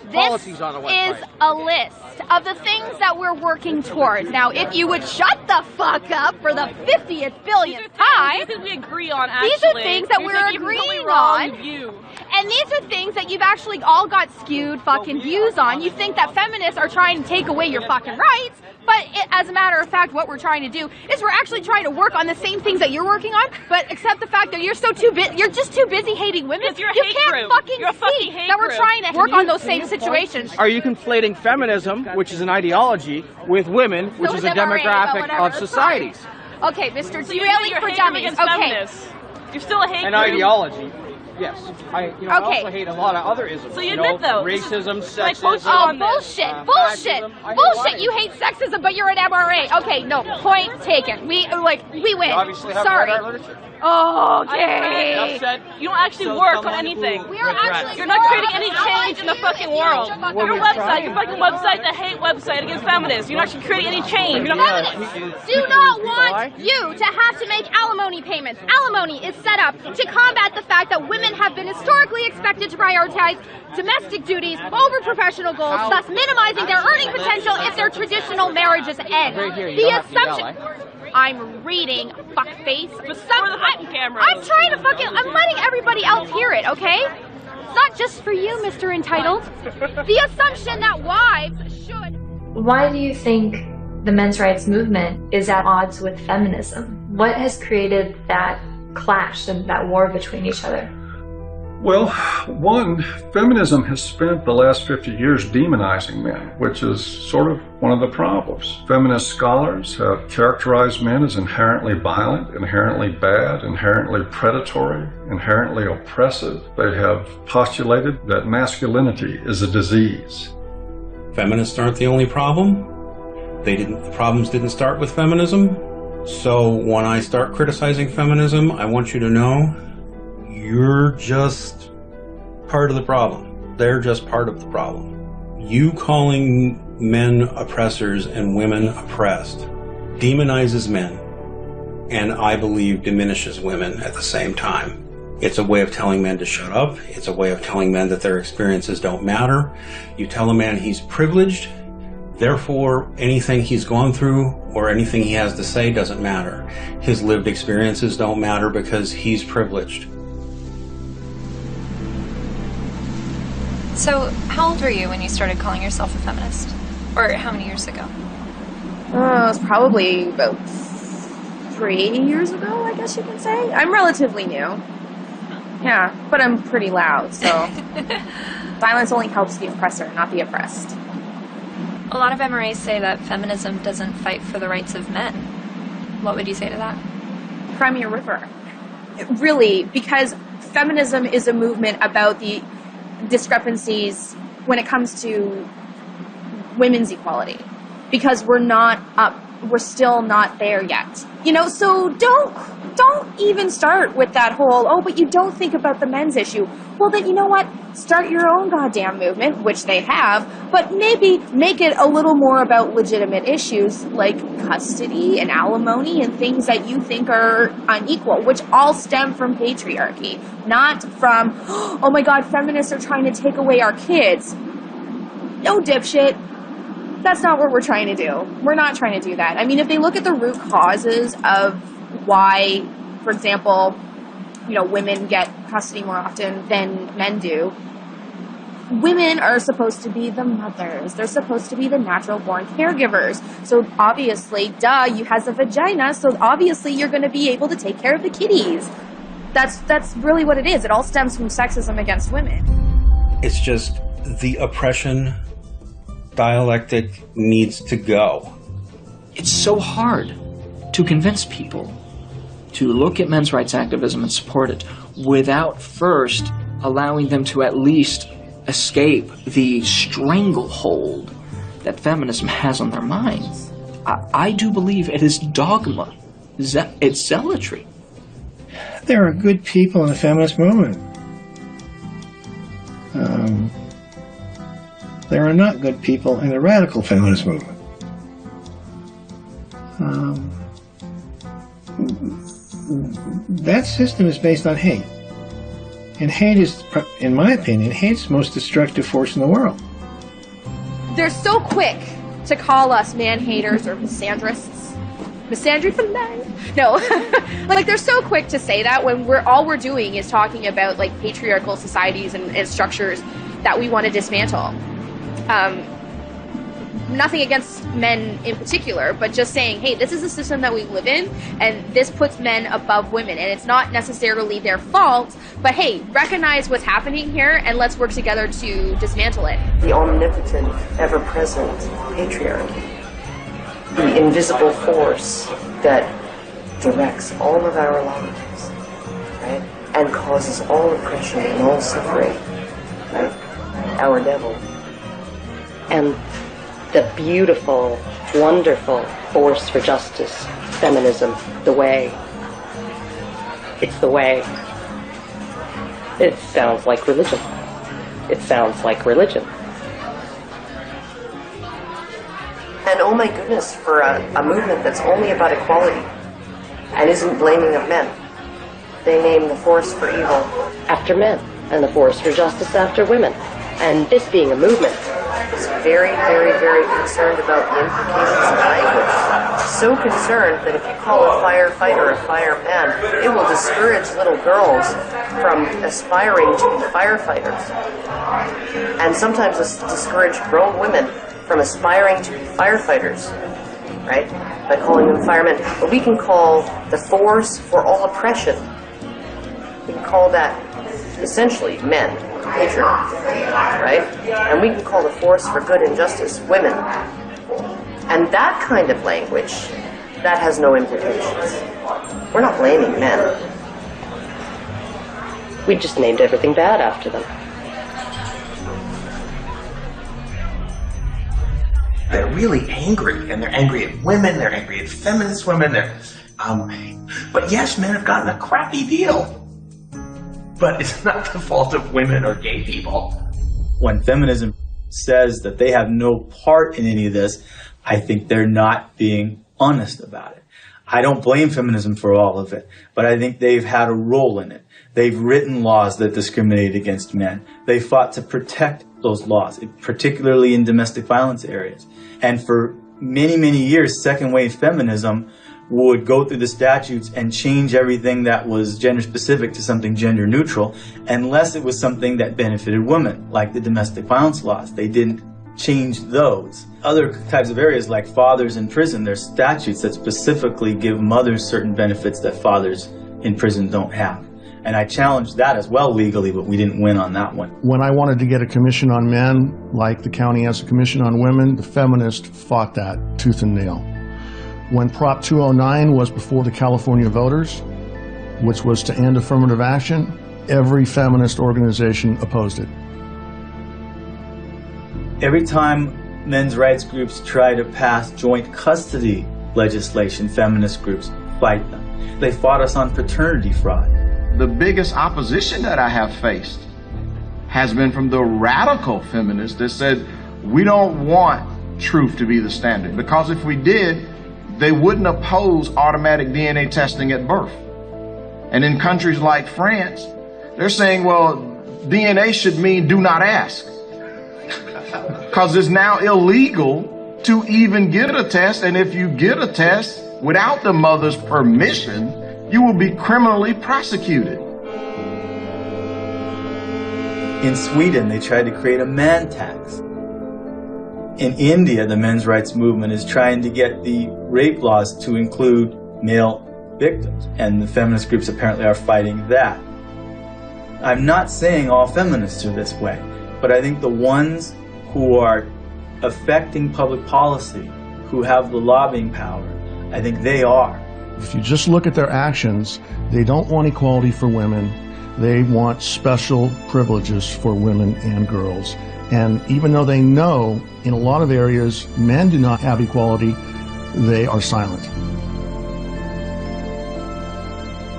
This is a list of the things that we're working towards. Now, if you would shut the fuck up for the 50th billionth time, we agree on, actually. These are things that we're agreeing on. And these are things that you've actually all got skewed fucking views on. You think that feminists are trying to take away your fucking rights, but as a matter of fact, what we're trying to do is we're actually trying to work on the same things that you're working on, but accept the fact that you're just too busy hating women. You can't fucking see that we're trying to work on those same situations. Are you conflating feminism, which is an ideology, with women, which is a demographic of societies? Okay, Mr. Derailing for Dummies. Okay. You're still a hate An group. ideology. Yes. I also hate a lot of other isms. So you admit, though, racism, sexism. Oh, bullshit! Bullshit! You hate sexism, but you're an MRA. Okay, no, point taken. We win. You obviously have Sorry. read our literature. Okay. You don't actually work on anything. You're not creating any change in the fucking world. Your fucking website, the hate website against feminists. You're not actually creating any change. Feminists do not want you to have to make alimony payments. Alimony is set up to combat the fact that women have been historically expected to prioritize domestic duties over professional goals, thus minimizing their earning potential if their traditional marriages end. The assumption... I'm reading, fuckface. I'm trying to I'm letting everybody else hear it, okay? It's not just for you, Mr. Entitled. The assumption that wives should... Why do you think the men's rights movement is at odds with feminism? What has created that clash and that war between each other? Well, one, feminism has spent the last 50 years demonizing men, which is sort of one of the problems. Feminist scholars have characterized men as inherently violent, inherently bad, inherently predatory, inherently oppressive. They have postulated that masculinity is a disease. Feminists aren't the only problem. The problems didn't start with feminism. So when I start criticizing feminism, I want you to know you're just part of the problem. They're just part of the problem. You calling men oppressors and women oppressed demonizes men, and I believe diminishes women at the same time. It's a way of telling men to shut up. It's a way of telling men that their experiences don't matter. You tell a man he's privileged, therefore anything he's gone through or anything he has to say doesn't matter. His lived experiences don't matter because he's privileged. So, how old were you when you started calling yourself a feminist? Or how many years ago? It was probably about 3 years ago, I guess you can say. I'm relatively new. Yeah, but I'm pretty loud, so violence only helps the oppressor, not the oppressed. A lot of MRAs say that feminism doesn't fight for the rights of men. What would you say to that? Cry me a river. Really, because feminism is a movement about the discrepancies when it comes to women's equality, because we're still not there yet, so don't even start with that whole, but you don't think about the men's issue. Well, then, you know what, start your own goddamn movement, which they have, but maybe make it a little more about legitimate issues like custody and alimony and things that you think are unequal, which all stem from patriarchy, not from, oh my god, feminists are trying to take away our kids. No, dipshit. That's not what we're trying to do. We're not trying to do that. I mean, if they look at the root causes of why, for example, women get custody more often than men do, women are supposed to be the mothers. They're supposed to be the natural-born caregivers. So obviously, you has a vagina, so obviously you're going to be able to take care of the kiddies. That's really what it is. It all stems from sexism against women. It's just the oppression dialectic needs to go. It's so hard to convince people to look at men's rights activism and support it without first allowing them to at least escape the stranglehold that feminism has on their minds. I do believe it is dogma. It's zealotry. There are good people in the feminist movement. There are not good people in the radical feminist movement. That system is based on hate. And hate is, in my opinion, hate's the most destructive force in the world. They're so quick to call us man-haters or misandrists. Misandry for life. No. They're so quick to say that when all we're doing is talking about, patriarchal societies and structures that we want to dismantle. Nothing against men in particular, but just saying, hey, this is a system that we live in, and this puts men above women, and it's not necessarily their fault, but hey, recognize what's happening here, and let's work together to dismantle it. The omnipotent, ever-present patriarchy, the invisible force that directs all of our lives, right? and causes all oppression and all suffering, right? Our devil. And the beautiful, wonderful force for justice, feminism, the way. It's the way. It sounds like religion. It sounds like religion. And oh my goodness, for a movement that's only about equality and isn't blaming of men. They name the force for evil after men and the force for justice after women. And this being a movement is very, very, very concerned about the implications of language. So concerned that if you call a firefighter a fireman, it will discourage little girls from aspiring to be firefighters. And sometimes discourage grown women from aspiring to be firefighters, right? By calling them firemen. But we can call the force for all oppression, we can call that essentially men, patriarchy, right? And we can call the force for good and justice women. And that kind of language, that has no implications. We're not blaming men. We just named everything bad after them. They're really angry, and they're angry at women, they're angry at feminist women, but yes, men have gotten a crappy deal. But it's not the fault of women or gay people. When feminism says that they have no part in any of this, I think they're not being honest about it. I don't blame feminism for all of it, but I think they've had a role in it. They've written laws that discriminate against men. They fought to protect those laws, particularly in domestic violence areas. And for many, many years, second wave feminism would go through the statutes and change everything that was gender specific to something gender neutral, unless it was something that benefited women, like the domestic violence laws. They didn't change those. Other types of areas like fathers in prison, there's statutes that specifically give mothers certain benefits that fathers in prison don't have. And I challenged that as well legally, but we didn't win on that one. When I wanted to get a commission on men, like the county has a commission on women, the feminists fought that tooth and nail. When Prop 209 was before the California voters, which was to end affirmative action, every feminist organization opposed it. Every time men's rights groups try to pass joint custody legislation, feminist groups fight them. They fought us on paternity fraud. The biggest opposition that I have faced has been from the radical feminists that said, we don't want truth to be the standard, because if we did, they wouldn't oppose automatic DNA testing at birth. And in countries like France, they're saying, well, DNA should mean do not ask. Because it's now illegal to even get a test, and if you get a test without the mother's permission, you will be criminally prosecuted. In Sweden, they tried to create a man tax. In India, the men's rights movement is trying to get the rape laws to include male victims, and the feminist groups apparently are fighting that. I'm not saying all feminists are this way, but I think the ones who are affecting public policy, who have the lobbying power, I think they are. If you just look at their actions, they don't want equality for women. They want special privileges for women and girls. And even though they know in a lot of areas men do not have equality, they are silent.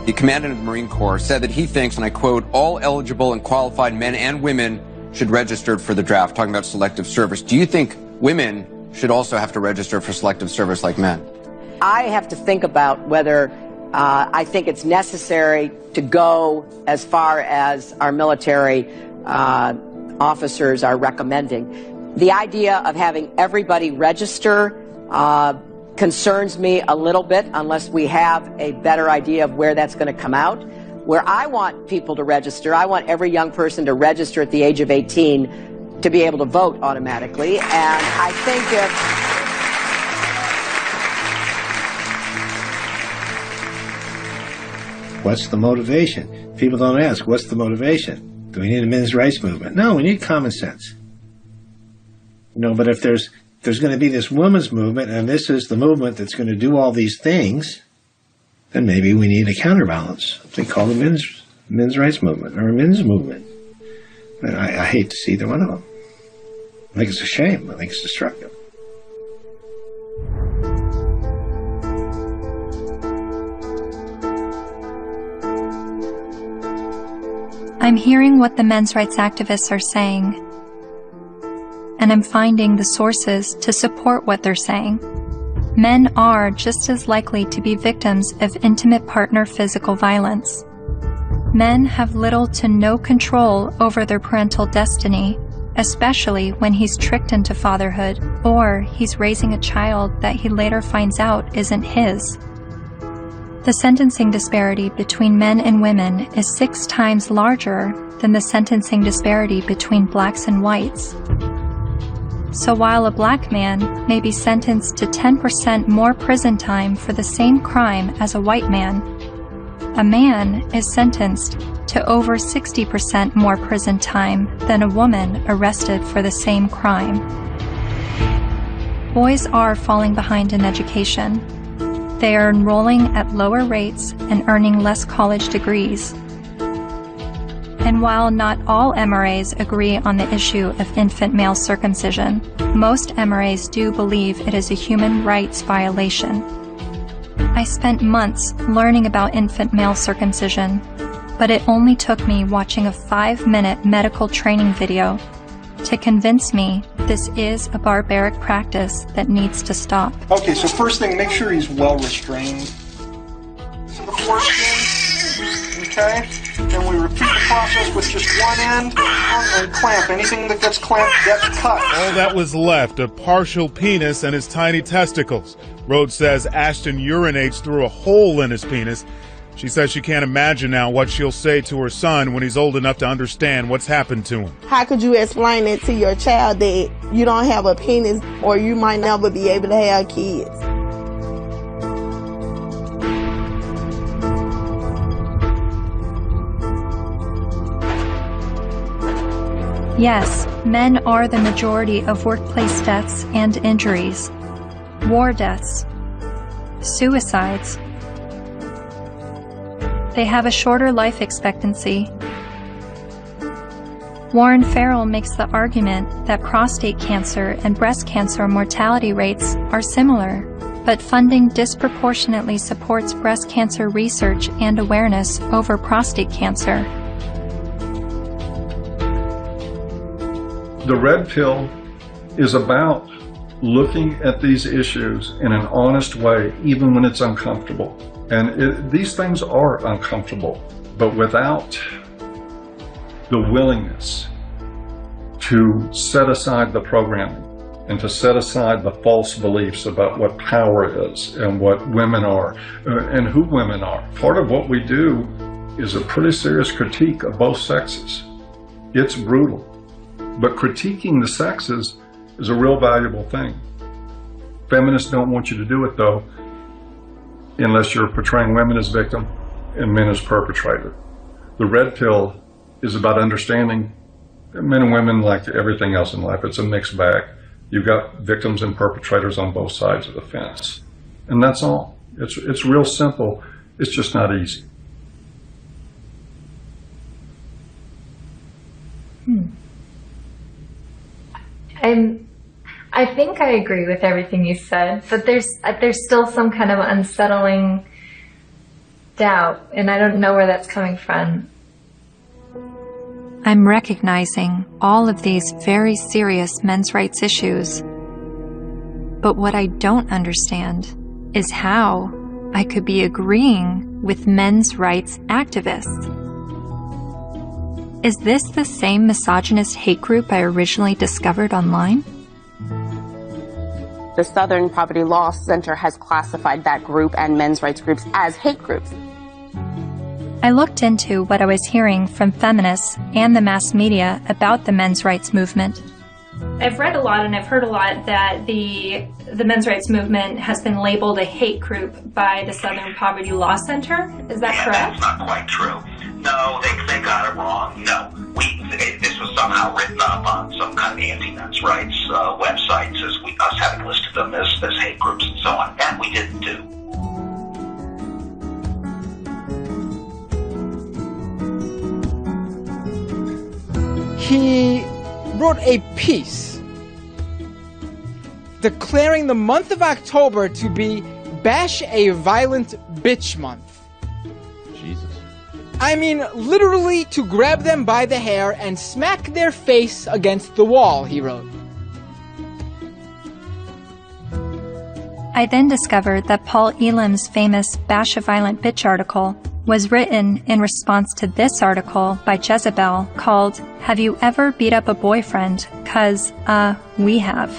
The commandant of the Marine Corps said that he thinks, and I quote, all eligible and qualified men and women should register for the draft, talking about selective service. Do you think women should also have to register for selective service like men? I have to think about whether I think it's necessary to go as far as our military officers are recommending. The idea of having everybody register concerns me a little bit unless we have a better idea of where that's going to come out. Where I want people to register, I want every young person to register at the age of 18 to be able to vote automatically. And I think What's the motivation? People don't ask, what's the motivation? Do we need a men's rights movement? No, we need common sense. But if there's going to be this women's movement, and this is the movement that's going to do all these things, then maybe we need a counterbalance. They call the men's rights movement or a men's movement. And I hate to see either one of them. I think it's a shame. I think it's destructive. I'm hearing what the men's rights activists are saying, and I'm finding the sources to support what they're saying. Men are just as likely to be victims of intimate partner physical violence. Men have little to no control over their parental destiny, especially when he's tricked into fatherhood or he's raising a child that he later finds out isn't his. The sentencing disparity between men and women is 6 times larger than the sentencing disparity between blacks and whites. So while a black man may be sentenced to 10% more prison time for the same crime as a white man, a man is sentenced to over 60% more prison time than a woman arrested for the same crime. Boys are falling behind in education. They are enrolling at lower rates and earning less college degrees. And while not all MRAs agree on the issue of infant male circumcision, most MRAs do believe it is a human rights violation. I spent months learning about infant male circumcision, but it only took me watching a 5-minute medical training video to convince me this is a barbaric practice that needs to stop. Okay, so first thing, make sure he's well restrained. So the foreskin, okay? Then we repeat the process with just one end and clamp. Anything that gets clamped gets cut. All that was left, a partial penis and his tiny testicles. Rhodes says Ashton urinates through a hole in his penis. She says she can't imagine now what she'll say to her son when he's old enough to understand what's happened to him. How could you explain it to your child that you don't have a penis or you might never be able to have kids? Yes, men are the majority of workplace deaths and injuries, war deaths, suicides. They have a shorter life expectancy. Warren Farrell makes the argument that prostate cancer and breast cancer mortality rates are similar, but funding disproportionately supports breast cancer research and awareness over prostate cancer. The red pill is about looking at these issues in an honest way, even when it's uncomfortable. And these things are uncomfortable, but without the willingness to set aside the programming and to set aside the false beliefs about what power is and what women are and who women are. Part of what we do is a pretty serious critique of both sexes. It's brutal, but critiquing the sexes is a real valuable thing. Feminists don't want you to do it, though, unless you're portraying women as victim and men as perpetrator. The red pill is about understanding men and women, like everything else in life. It's a mixed bag. You've got victims and perpetrators on both sides of the fence. And that's all. It's real simple. It's just not easy. I think I agree with everything you said, but there's still some kind of unsettling doubt, and I don't know where that's coming from. I'm recognizing all of these very serious men's rights issues, but what I don't understand is how I could be agreeing with men's rights activists. Is this the same misogynist hate group I originally discovered online? The Southern Poverty Law Center has classified that group and men's rights groups as hate groups. I looked into what I was hearing from feminists and the mass media about the men's rights movement. I've read a lot and I've heard a lot that the men's rights movement has been labeled a hate group by the Southern Poverty Law Center. Is that correct? That's not quite true. No, they got it wrong. No, this was somehow written up on some kind of anti-men's rights websites as us having listed them as hate groups and so on. That we didn't do. he wrote a piece declaring the month of October to be Bash a Violent Bitch Month. Jesus. I mean, literally to grab them by the hair and smack their face against the wall, he wrote. I then discovered that Paul Elam's famous Bash a Violent Bitch article was written in response to this article by Jezebel called, "Have You Ever Beat Up a Boyfriend? 'Cause, we have."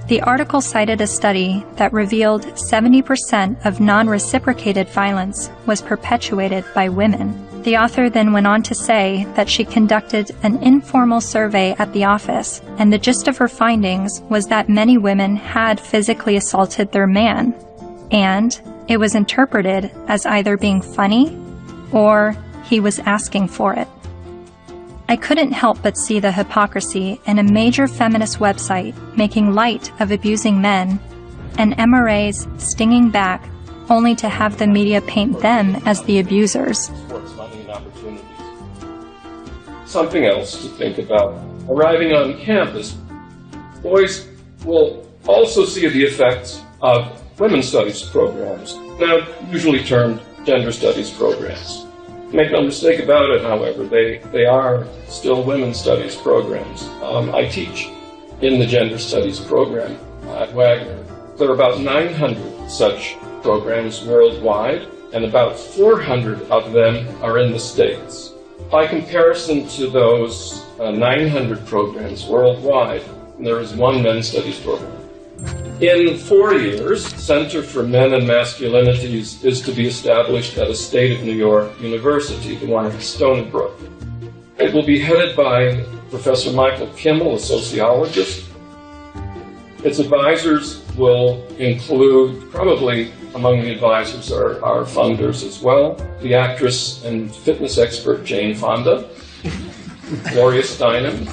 The article cited a study that revealed 70% of non-reciprocated violence was perpetuated by women. The author then went on to say that she conducted an informal survey at the office, and the gist of her findings was that many women had physically assaulted their man, and it was interpreted as either being funny or he was asking for it. I couldn't help but see the hypocrisy in a major feminist website making light of abusing men and MRAs stinging back only to have the media paint them as the abusers. Something else to think about. Arriving on campus, boys will also see the effects of women's studies programs, now usually termed gender studies programs. Make no mistake about it, however, they are still women's studies programs. I teach in the gender studies program at Wagner. There are about 900 such programs worldwide, and about 400 of them are in the States. By comparison to those 900 programs worldwide, there is one men's studies program. In 4 years, Center for Men and Masculinities is to be established at a state of New York university, the one at Stony Brook. It will be headed by Professor Michael Kimmel, a sociologist. Its advisors will include, probably among the advisors are funders as well, the actress and fitness expert Jane Fonda, Gloria Steinem,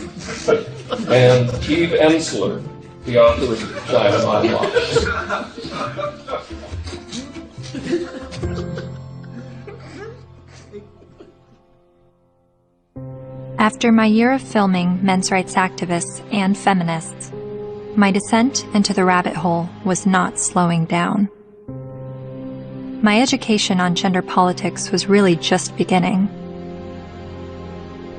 and Eve Ensler, the author of Vagina Unlocked. After my year of filming men's rights activists and feminists, my descent into the rabbit hole was not slowing down. My education on gender politics was really just beginning.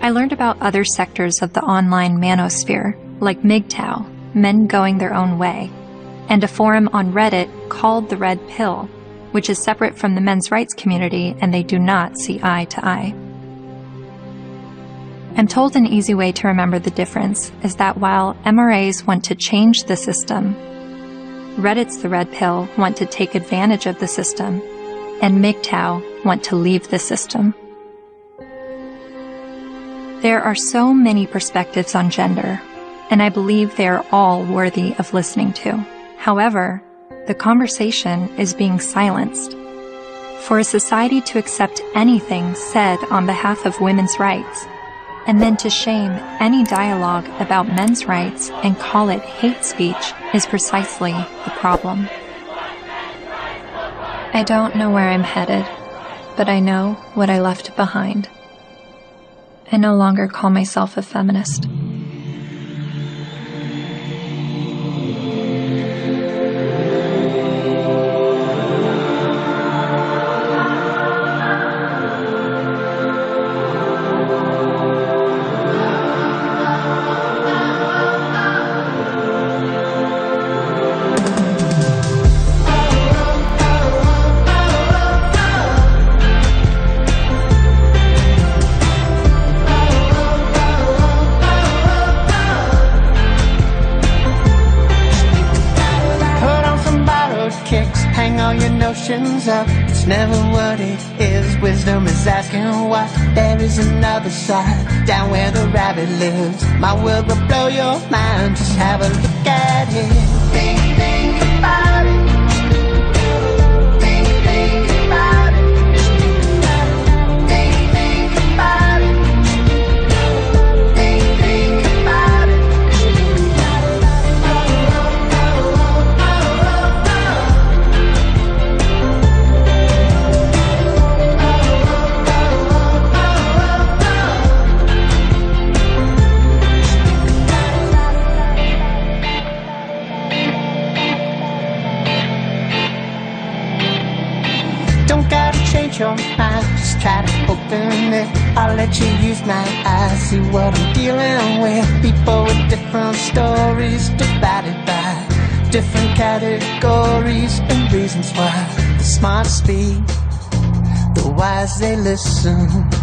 I learned about other sectors of the online manosphere, like MGTOW, Men Going Their Own Way, and a forum on Reddit called The Red Pill, which is separate from the men's rights community and they do not see eye to eye. I'm told an easy way to remember the difference is that while MRAs want to change the system, Reddit's The Red Pill want to take advantage of the system, and MGTOW want to leave the system. There are so many perspectives on gender, and I believe they are all worthy of listening to. However, the conversation is being silenced. For a society to accept anything said on behalf of women's rights, and then to shame any dialogue about men's rights and call it hate speech is precisely the problem. I don't know where I'm headed, but I know what I left behind. I no longer call myself a feminist. Up. It's never what it is. Wisdom is asking what. There is another side, down where the rabbit lives. My world will blow your mind. Just have a look at it. Think about it. Think about it. Think about it. Think about it. let you use my eyes, see what I'm dealing with. People with different stories, divided by different categories and reasons why. The smart speak, the wise they listen.